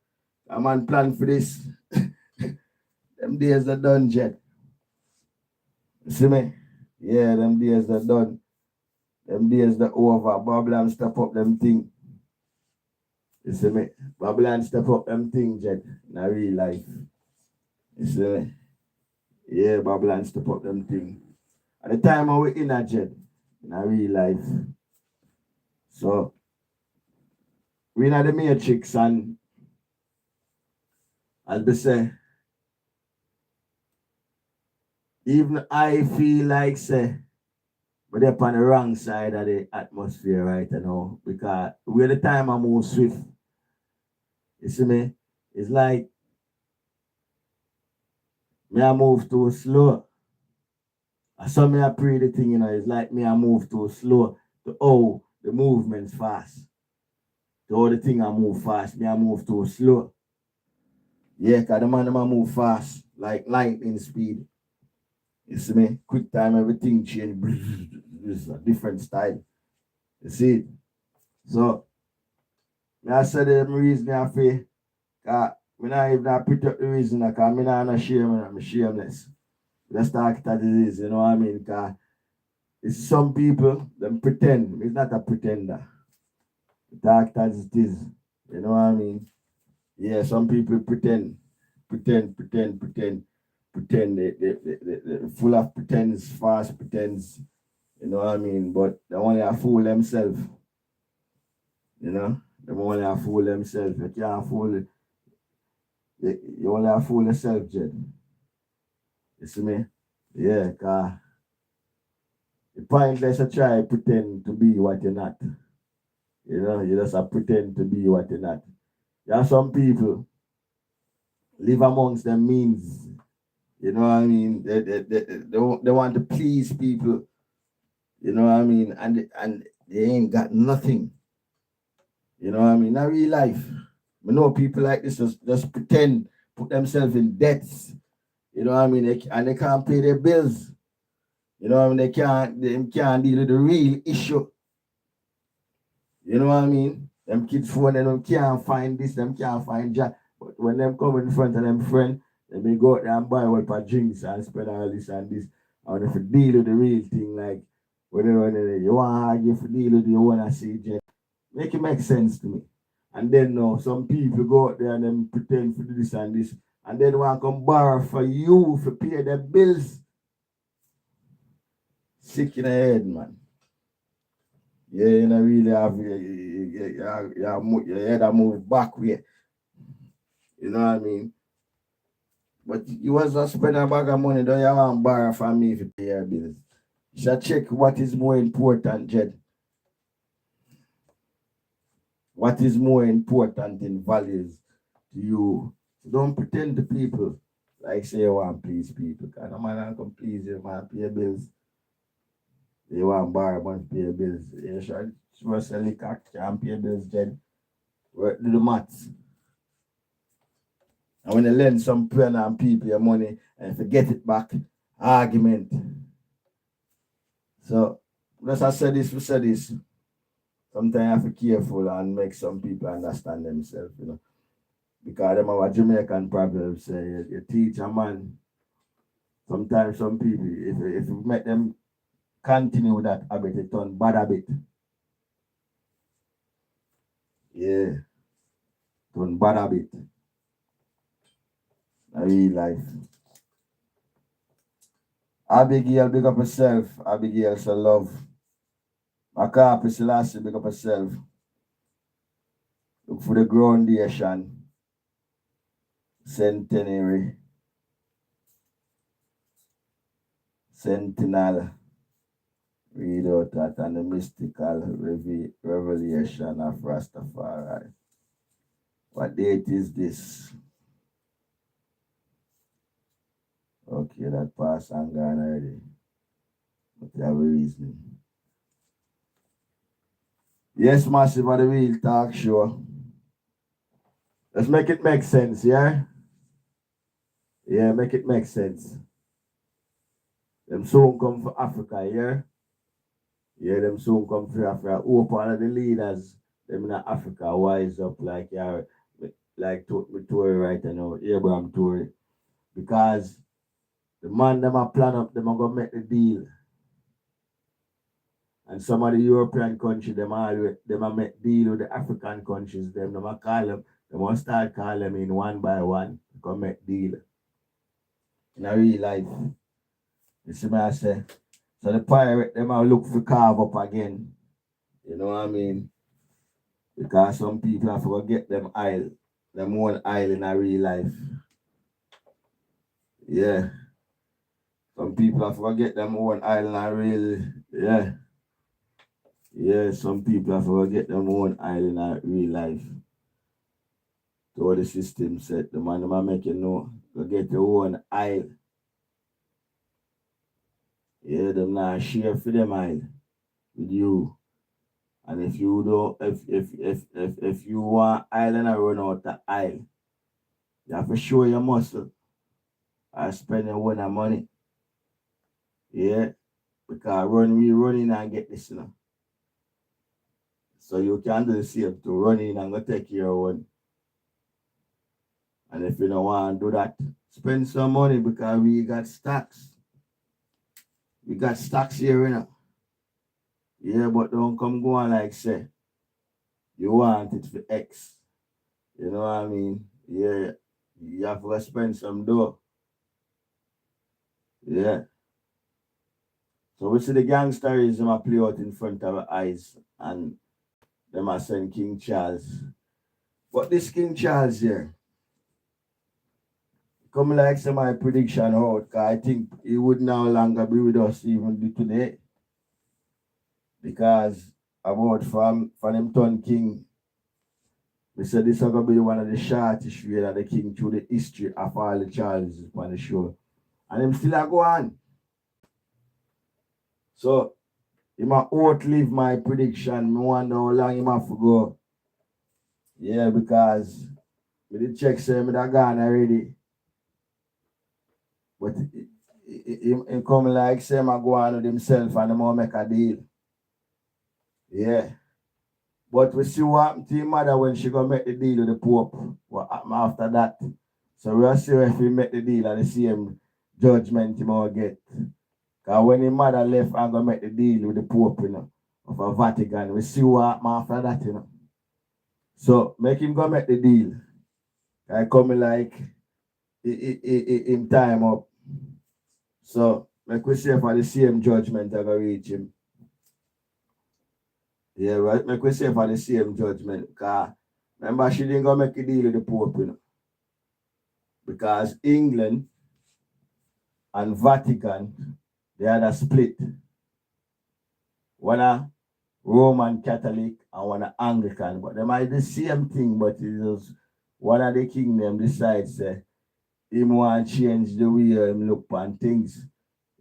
A man plan for this. Them days are done jet. You see me? Yeah, them days are done. Them days are over. Babylon step up them thing. You see me? Babylon step up them thing jet in a real life. You see me? Yeah, Babylon step up them thing. At the time I was in a jet, in a real life. So, we in the matrix and as they say, even I feel like say, but they're on the wrong side of the atmosphere right now because we're the time I move swift. You see me? It's like me I move too slow. I saw me I pray the thing, you know, it's like me I move too slow to the movement's fast. To all the thing I move fast, me I move too slow. Yeah, cause the man I move fast, like lightning speed. You see me? Quick time, everything change. It's a different style. You see it? So, me I said the reason I feel, cause me not even pick up the reason, cause me not shame, I'm shameless. Let's talk it as it is, you know what I mean? Cause it's some people, them pretend. It's not a pretender. Talk as it is. You know what I mean? Yeah, some people pretend. They full of pretends, fast pretends. You know what I mean? But they only a fool themselves. You know? They only a fool themselves. You can't fool you only a fool yourself, Jed. You see me? Yeah, cause the pointless to try pretend to be what you're not. You know, you just pretend to be what you're not. There are some people live amongst them means. You know what I mean? They want to please people. You know what I mean? And they ain't got nothing. You know what I mean? Not real life. We know people like this just pretend, put themselves in debts. You know what I mean? They can't pay their bills. You know what I mean? They can't deal with the real issue. You know what I mean? Them kids phone and them can't find this, them can't find that. But when them come in front of them friend, they may go out there and buy what for drinks and spend all this and this. And if you deal with the real thing, like when you want to argue for deal with you want to see jet, make it make sense to me. And then now some people go out there and them pretend for this and this, and then want to come borrow for you to pay their bills. Sick in the head, man. Yeah, you know, really have your head a move back way. You know what I mean? But you was just spend a bag of money, don't you want to borrow from me if you pay your bills? You should check what is more important, Jed. What is more important in values to you? Don't pretend to people like say you want to please people. Because no man can please you, man, pay your bills. You want to borrow money, pay your bills. You should sell liquor, can't pay your bills, Jed. Work, do the maths. And when you lend some pen and people your money and forget it back, argument. So, as I said this, we said this. Sometimes you have to be careful and make some people understand themselves, you know. Because them have a Jamaican problem, say you teach a man. Sometimes some people, if you make them continue with that habit, it turn bad habit. Yeah, turn bad habit. I real life. Abigail, big up yourself. Abigail, so love. Rasi Selassie, big up yourself. Look for the groundation. Centenary. Sentinel. Read out that and the mystical revelation of Rastafari. What date is this? Okay, that pass and gone already. But you have a reason. Yes, Massive of the Real Talk Show. Let's make it make sense, yeah? Yeah, make it make sense. Them soon come for Africa, yeah? Yeah, them soon come for Africa. Who part of the leaders, them in Africa, wise up like yeah, like Tory right now, Abraham Tory. Because the man them a plan up, them a go make the deal. And some of the European countries, them a make deal with the African countries, them a call them, they want start call them in one by one, come make deal. In a real life. You see me I say? So the pirate them a look for carve up again. You know what I mean? Because some people have to get them own aisle in a real life. Yeah. Some people have to get them own aisle in a real yeah. Yeah, some people have to get them own aisle in a real life. So the system set, the man them make you know, go get your own aisle. Yeah, them not share for them aisle with you. And if you don't, if you want aisle and I run out the aisle, you have to show your muscle. I spend your own money. Yeah, because we run in and get this, you know. So you can do the same to run in and go take your own. And if you don't want to do that, spend some money because we got stocks. We got stocks here, you know. Yeah, but don't come go on like say you want it for X. You know what I mean? Yeah, you have to spend some dough. Yeah. So we see the gangsters them a play out in front of our eyes and them a send King Charles. But this King Charles here, come like say my prediction out, cause I think he would no longer be with us even today. Because about from him turn king, we said this is gonna be one of the shortest reign of the king through the history of all the Charleses on the show. And him still a go on. So he might outlive my prediction. I wonder how long he have to go. Yeah, because we did check say him that gone already. But he come like say him a go on with himself and him make a deal. Yeah. But we see what happened to his mother when she go make the deal with the Pope. What happened after that? So we'll see if he make the deal and the same judgment he might get. Because when his mother left and go make the deal with the Pope, you know, of a Vatican, we see what happened after that, you know. So make him go make the deal. I come like in time up. So make we see for the same judgment I go reach him. Yeah, right. Make we say for the same judgment. Because remember, she didn't go make a deal with the Pope, you know, because England and Vatican, they had a split. One a Roman Catholic and one a Anglican, but they might the same thing, but it was one of the kingdom decides him want change the way him look on things.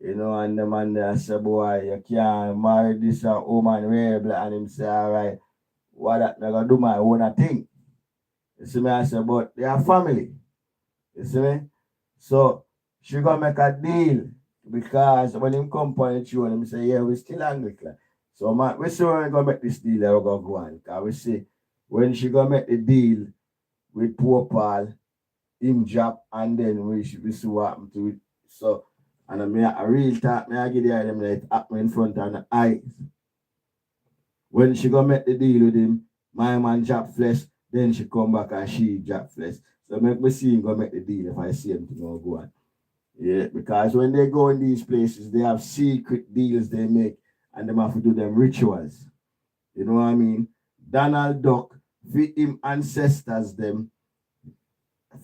You know, and the man there say, boy, you can't marry this woman rebel, and him say, all right, what that I gonna do my own thing. You see me, I say, but they are family. You see me? So she gonna make a deal because when him come on the throne, him say, yeah, we still Anglican. So we see when we gonna make this deal, we're gonna go on. Cause we see when she gonna make the deal with poor Paul, him drop, and then we see what happen to it. So and I real talk, I give the them that it happen in front of the eyes. When she gonna make the deal with him, my man drop flesh, then she come back and she drop flesh. So make me see him go make the deal if I see him to go on. Yeah, because when they go in these places, they have secret deals they make and they have to do them rituals. You know what I mean? Donald Duck, for him ancestors them,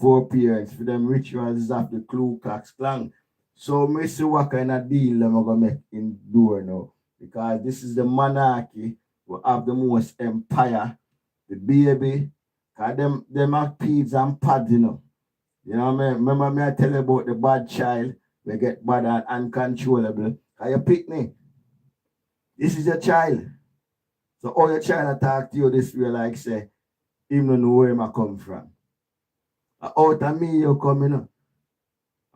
foreparents, for them rituals of the Ku Klux Klan. So me see what kind of deal them are gonna make in door now. Because this is the monarchy will have the most empire, the baby, cause them have peas and pads, you know. You know what I mean? Remember me I tell you about the bad child, they get bad and uncontrollable. Cause you pick me. This is your child. So all your child attack to you this way like say, him don't know where him a come from. Out of me you come, you know.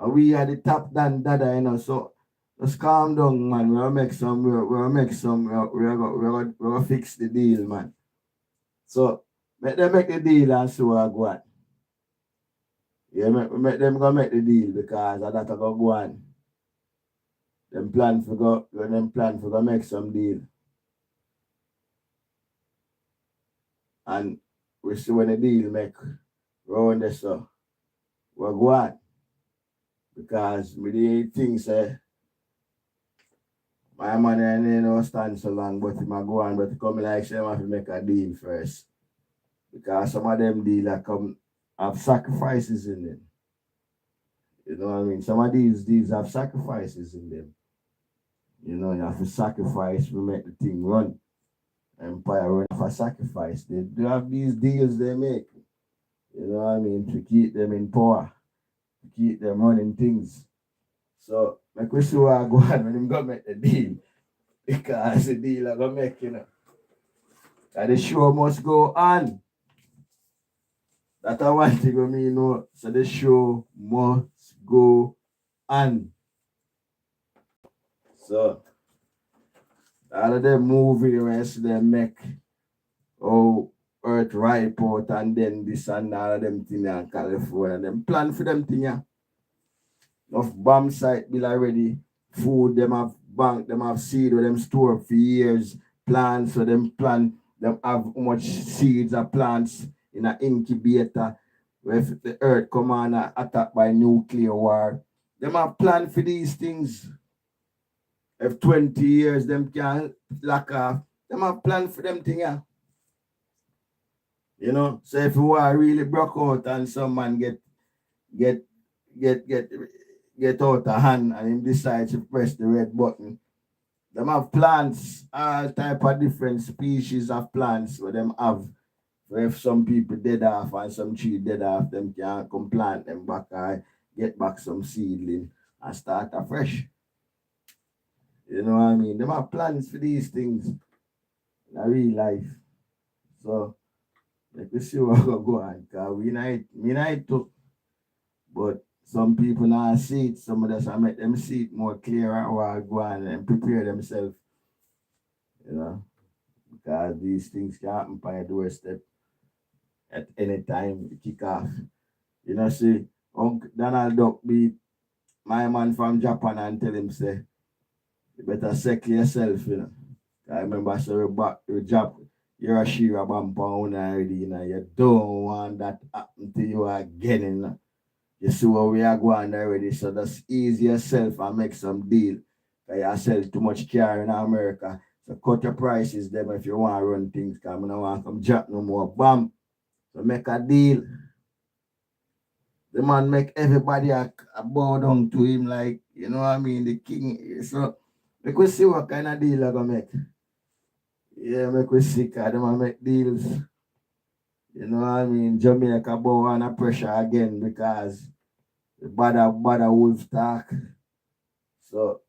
And we are the top dan dada, you know. So just calm down, man. We'll make some, we'll make some, we'll fix the deal, man. So make them make the deal and so I go on. Yeah, make them go make the deal because of that I go on. Them plan for go make some deal. And we see when the deal make round there so we go on. Because we the things my man ain't no stand so long, but he might go on, but he come like say have to make a deal first. Because some of them deal that come have sacrifices in them. You know what I mean? Some of these deals have sacrifices in them. You know, you have to sacrifice to make the thing run. Empire run for sacrifice. They do have these deals they make. You know what I mean? To keep them in power, to keep them running things. So my question will go on when him go make the deal. Because the deal I go make, you know. And the show must go on. That's one thing we mean, know. So the show must go on. So all of them movie where they make oh Earth ripe out and then this and all of them thing in California. Them plan for them thing. Yeah. Enough bomb site bill already. Food, them have bank, them have seed with them store for years. Plants, so them plant, them have how much seeds of plants in an incubator. Where if the earth come on and attacked by nuclear war. Them have planned for these things. If 20 years them can lock off, them have planned for them thing. Yeah. You know, so if war really broke out and some man get get get get out of hand and him decides to press the red button. Them have plants, all type of different species of plants where them have. Where if some people dead off and some tree dead off, them can come plant them back and get back some seedling and start afresh. You know what I mean? Them have plans for these things in real life. So let me see what go on. Cause we night too. But some people now see it, some of us I make them see it more clearer or go on and prepare themselves, you know, because these things can happen by your doorstep at any time you kick off. You know, see, Uncle Donald Duck beat my man from Japan and tell him, say, you better settle yourself, you know. I remember, so you drop your Shira bomb pound already, you know, you don't want that happen to you again, you know. You see where we are going already, so just ease yourself and make some deal. Because you sell too much car in America. So cut your prices them if you want to run things, because I don't want to come jack no more. Bam. So make a deal. The man make everybody a bow down to him like, you know what I mean, the king. So make we see what kind of deal I gonna make. Yeah, make we see, because them make deals. You know what I mean? Jamaica bow under pressure again because the bad wolf talk. So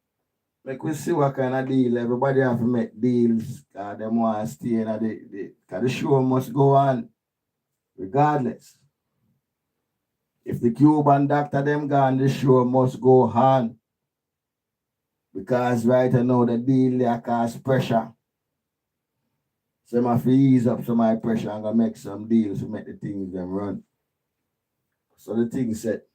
make we see what kind of deal. Everybody have to make deals because them want to stay in because the show must go on regardless. If the Cuban doctor them gone, the show must go on. Because right now the deal they cause pressure. So I have to ease up some of my pressure and gonna make some deals to make the things them run. So the thing set.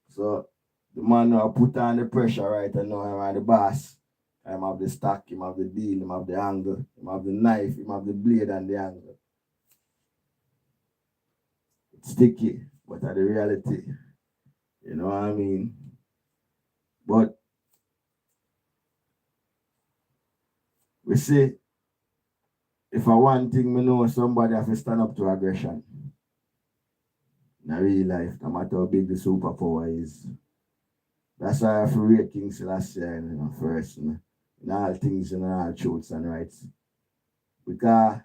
So the man now put on the pressure right now, I'm the boss. I'm have the stock, him have the deal, him have the angle, him have the knife, him have the blade and the angle. It's sticky, but at the reality. You know what I mean? But we see, if I one thing me know, somebody have to stand up to aggression. In real life, no matter how big the superpower is. That's why I have to rate King Selassie first, in all things and all truths and rights. Because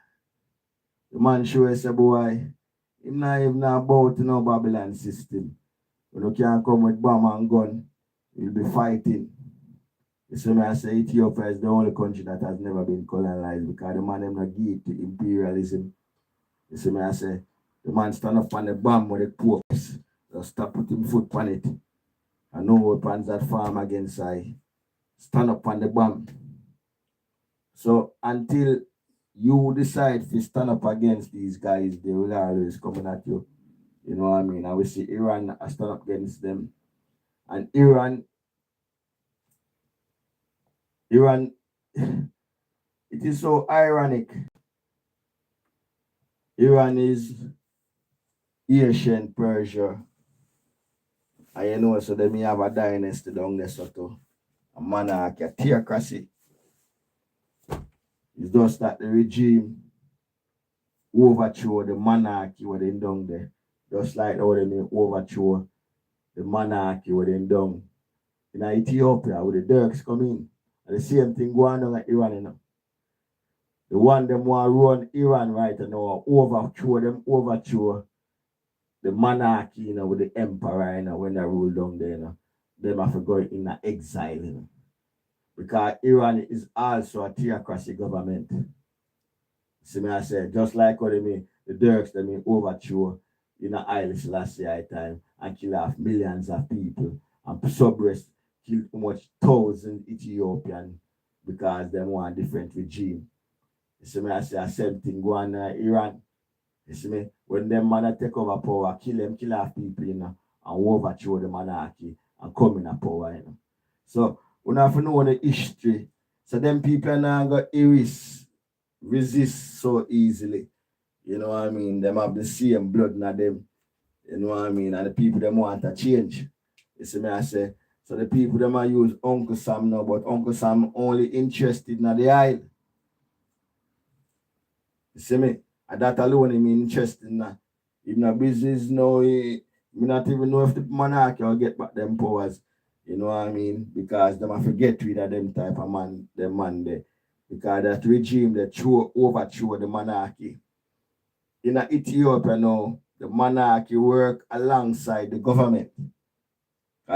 the man show us a boy, him not even about no Babylon system. When you can't come with bomb and gun, you'll be fighting. You see me, I say Ethiopia is the only country that has never been colonized because the man them not give to imperialism. You see me, I say the man stand up on the bomb with the popes. Just stop putting foot on it. And no weapons that farm against I. Stand up on the bomb. So until you decide to stand up against these guys, they will always coming at you. You know what I mean? And we see Iran stand up against them. And Iran, it is so ironic. Iran is ancient Persia. And you know, so they may have a dynasty down there, so too. A monarchy, a theocracy. It's just that the regime overthrow the monarchy where they down there. Just like how they may overthrow the monarchy where they down. In Ethiopia, where the Turks come in. And the same thing going on at Iran, you know. The one them want to run Iran right now, overthrow the monarchy, you know, with the emperor, you know, when they rule down there, you know. Them have to go in exile, you know. Because Iran is also a theocracy government. See me, I say, just like what they mean, the Turks, they mean overthrow in a Rasi Selassie time and kill off millions of people and suppress, kill too much thousand Ethiopian because they want a different regime. You see me, I say, the same thing going on in Iran. You see me, when them man take over power, kill off people, you know, and overthrow the monarchy and come in a power, you know. So, we have to know the history. So, them people are not going to resist so easily. You know what I mean? Them have the same blood in them. You know what I mean? And the people them want to change. You see me, I say. So the people them are use Uncle Sam now, but Uncle Sam only interested in the isle. You see me? And that alone him interested in that. Even a business now, he not even know if the monarchy will get back them powers. You know what I mean? Because them have to get rid of them type of man, them man there. Because that regime that overthrew the monarchy. In Ethiopia now, the monarchy work alongside the government.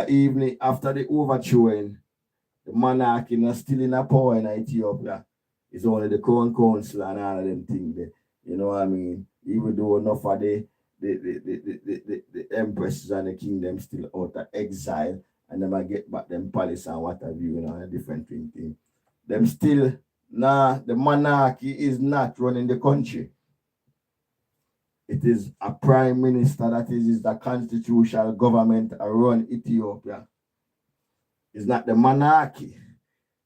Even after the overthrowing, the monarchy is still in a power in Ethiopia. It's only the crown council and all of them things there. You know what I mean? Even though enough of the empresses and the kingdom still out of exile and them I get back them palace and what have you, you know, a different thing. Them still, the monarchy is not running the country. It is a prime minister that is the constitutional government around Ethiopia. It's not the monarchy.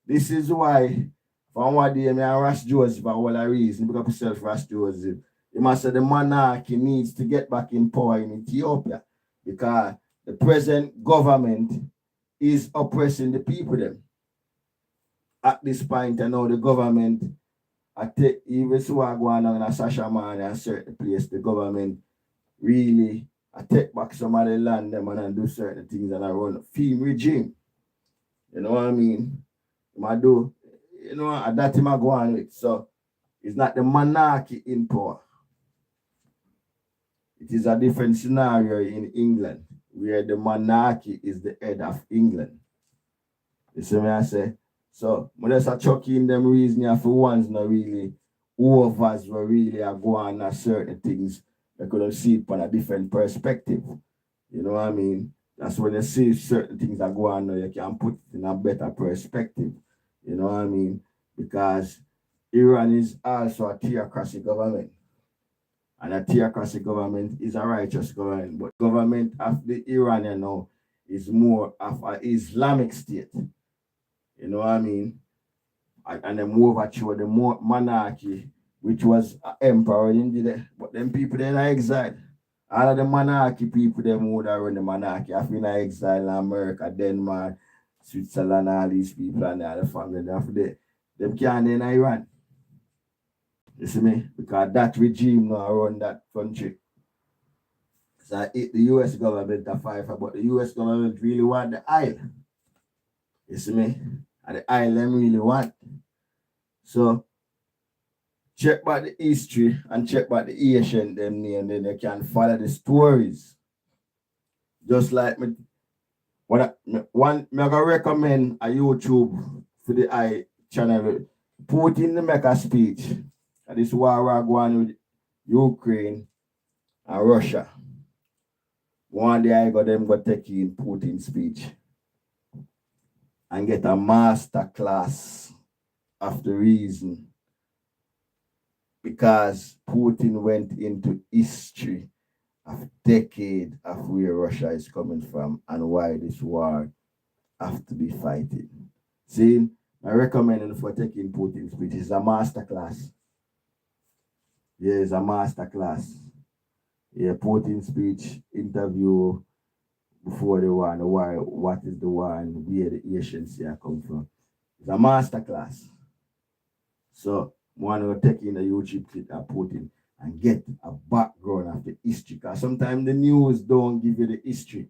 This is why, from what day, me and Ras Joseph for all the reason, because himself Ras Joseph, he must say the monarchy needs to get back in power in Ethiopia because the present government is oppressing the people them. at this point, I know the government, I take even so I go on in a Sasha man and a certain place, the government really I take back some of the land them and do certain things and I run a film regime. You know what I mean? I do, you know, that him I go on with. So it's not the monarchy in power. It is a different scenario in England where the monarchy is the head of England. You see me I say? So when there's a chucky in them reason for ones not really who of us were really are going on certain things, they could have see it from a different perspective. You know what I mean? That's when you see certain things that go on now, you can put it in a better perspective. You know what I mean? Because Iran is also a theocracy government. And a theocracy government is a righteous government. But government of the Iranian now is more of an Islamic state. You know what I mean? And then move over the more monarchy, which was an emperor in there. But them people they're in exile. All of the monarchy people them would have run the monarchy. I've been in exile in America, Denmark, Switzerland, all these people and all the family them can't in Iran. You see me? Because that regime now run that country. So the US government a fight for, but the US government really want the isle. You see me? And the isle them really want. So check back the history and check back the ancient them name, then you can follow the stories. Just like me, me gonna recommend a YouTube for the I channel. Putin to make a speech. And this war we're going with Ukraine and Russia. One day I got them go take in Putin's speech and get a master class of the reason because Putin went into history of decade of where Russia is coming from and why this war have to be fighting. See, I recommend for taking Putin's speech is a master class. Yeah, it's a master class. Yeah, Putin's speech interview before the war, and why, what is the war, and where the Asian Sea come from. It's a master class. So, one will take in a YouTube clip and Putin and get a background of the history. Because sometimes the news don't give you the history.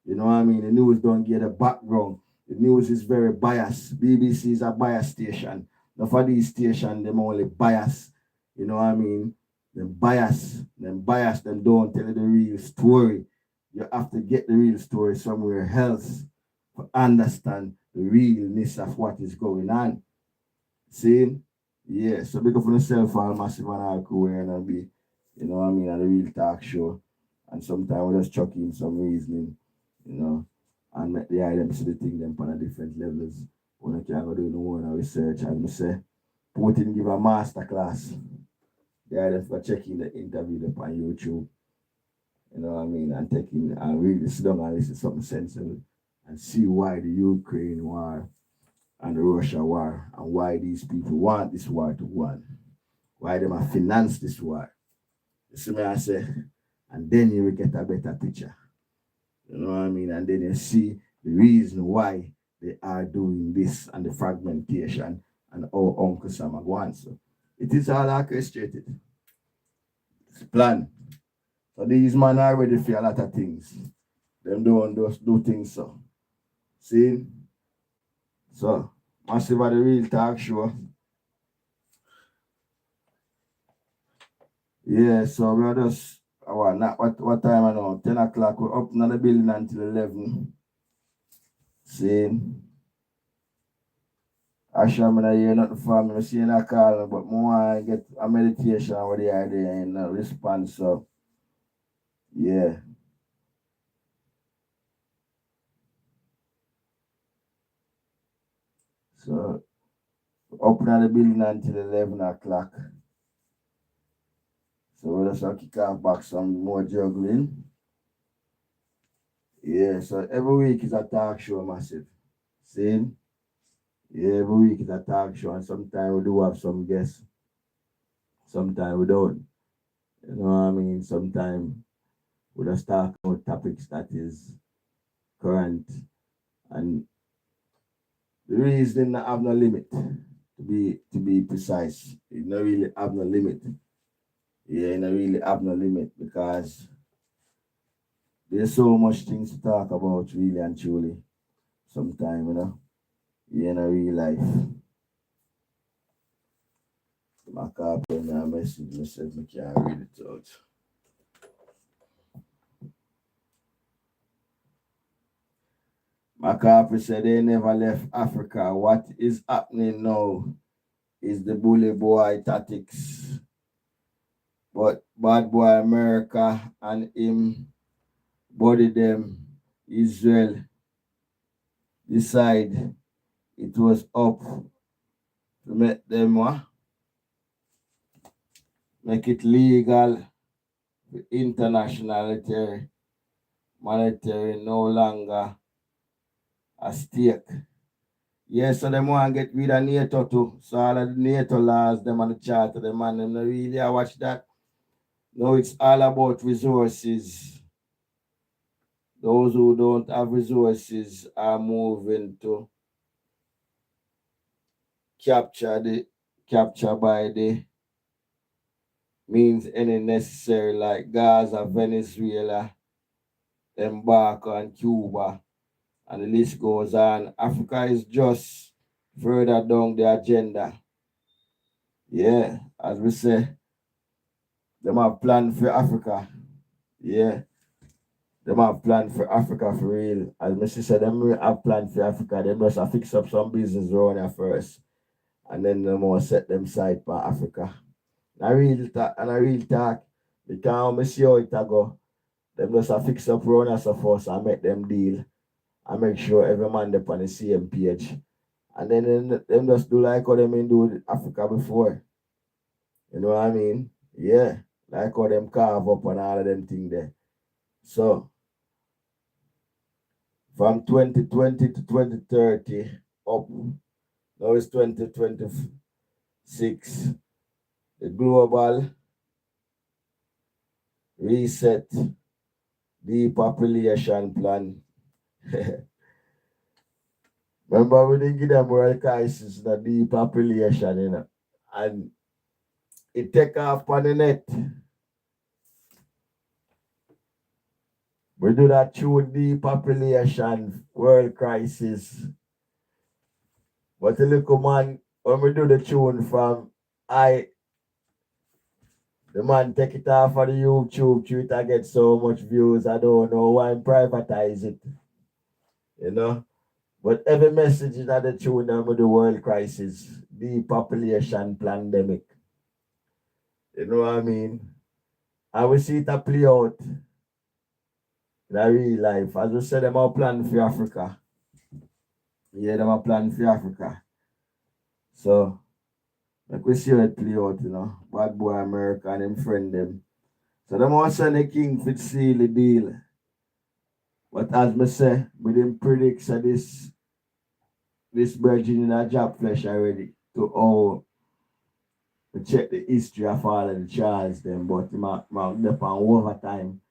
You know what I mean? The news don't give the background. The news is very biased. BBC is a biased station. Now for these stations, them only bias. You know what I mean? Them bias, them don't tell you the real story. You have to get the real story somewhere else to understand the realness of what is going on. See? Yeah, so big up for yourself all massive and all cool and be, you know what I mean, and a real talk show. And sometimes we just chuck in some reasoning, you know, and make the eye them see the thing them on a different levels. When you can go do no more research, as I say, Putin give a master class. The eye them for checking the interview them on YouTube, you know what I mean, and taking and really sit down and listen to something sensible and see why the Ukraine war and the Russia war and why these people want this war to win. Why they might finance this war. You see me I say? And then you will get a better picture. You know what I mean? And then you see the reason why they are doing this and the fragmentation and how Uncle Sam wants. So it is all orchestrated. It's planned. So these men are ready for a lot of things. Them don't just do things so. See? So massive of the real talk show. Yeah, so we're just not what time I know? 10 o'clock. We're up in the building until 11. See? Actually, I'm not hear nothing from me. I'm seeing a call, but more I get a meditation with the idea and a response. So, yeah. So, up in the building until 11 o'clock. So, we'll just kick off back some more juggling. Yeah, so every week is a talk show, massive. See? Yeah, every week is a talk show, and sometimes we do have some guests. Sometimes we don't. You know what I mean? Sometimes we just talk about topics that is current and The reason not have no limit, to be precise. It not really have no limit. Yeah, it not really have no limit because there's so much things to talk about really and truly. Sometime, yeah, in a real life. My car put me a message, me said me can't read it out. McCarthy said they never left Africa. What is happening now is the bully boy tactics. But bad boy America and him body them Israel decide it was up to make them make it legal for internationality monetary no longer a stake. Yes, so them want to get rid of NATO too. So all of the NATO laws, them on the charter, them and them not really I watch that. No, it's all about resources. Those who don't have resources are moving to capture by the means any necessary like Gaza, Venezuela, embark on Cuba, and the list goes on. Africa is just further down the agenda. Yeah, as we say, them have planned for Africa. Yeah, them have planned for Africa for real. As Mr. said, them have planned for Africa. They must have fix up some business around here first. And then they must set them side for Africa. And I real talk. Because I see how it go. Them just have fix up around here so first and make them deal. And make sure every man up on the same page. And then them just do like how them do with Africa before. You know what I mean? Yeah. Like how them carve up and all of them things there. So from 2020 to 2030 up. Now it's 2026. The global reset depopulation plan. Remember we didn't give them world crisis, the depopulation, and it take off on the net. We do that through depopulation, world crisis. But the little man, when we do the tune from the man take it off of the YouTube, Twitter get so much views, I don't know why privatize it. But every message is that the tune them with the world crisis, depopulation pandemic. You know what I mean? And we see it a play out in a real life. As we said, them are plan for Africa. Yeah, them are plan for Africa. So, like we see how it play out, Bad boy America and them friend them. So them all send the king for seal the deal. But as me say, we didn't predict that this virgin in a job flesh already to all to check the history of all of the Charles them, but he might up on overtime.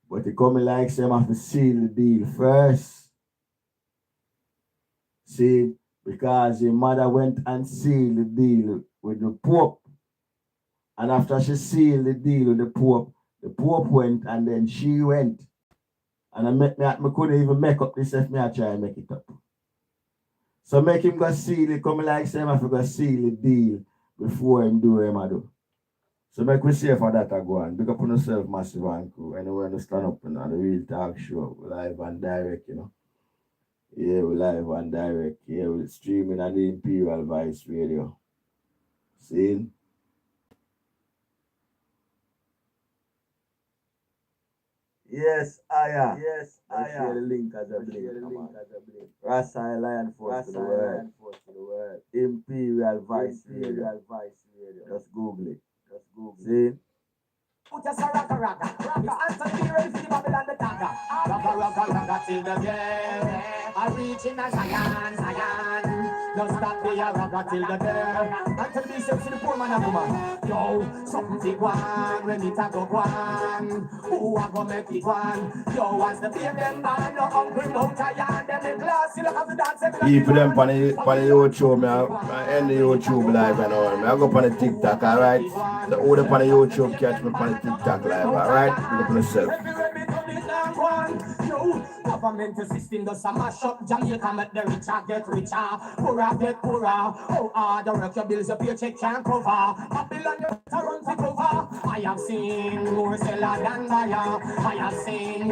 But he coming like them have to seal the deal first. See, because his mother went and sealed the deal with the Pope. And after she sealed the deal with the Pope went and then she went. And I couldn't even make up this if I try and make it up. So make him go seal it, come like say him have to go seal the deal before him do him do. So make we see for that I go on. Big up on yourself, massive and crew. Anywhere to stand up on the real talk show, live and direct, Yeah, we live and direct. Yeah, we're streaming on the Imperial Vice Radio. See? Yes, I am. Yes, I am. Share the link as a blink. Rasi Lion Force to the word. Imperial Vice Radio. Just Google it. See? Just a rock a rock. It's Anthony ready for the Babylon the Tanga. Rock a rock till the day. I reach in a Zion. Just stop the Araga till the there. And tell me to the poor man and woman. Yo, something big one, when it a go one. Who a go make it one? Yo, as the baby them man, no hungry, no tired. Them in class, you look at the dance. People them on the YouTube, I end the YouTube live and all. I go on the TikTok, alright? The older on the YouTube, catch me on the TikTok live, alright? Look up on yourself. Government system does a mash up Jamaica, make the richer get richer, poorer get poorer. How hard the work your bills, your paycheck can't cover. Babylon you run to cover. I have seen more seller than buyer. I have seen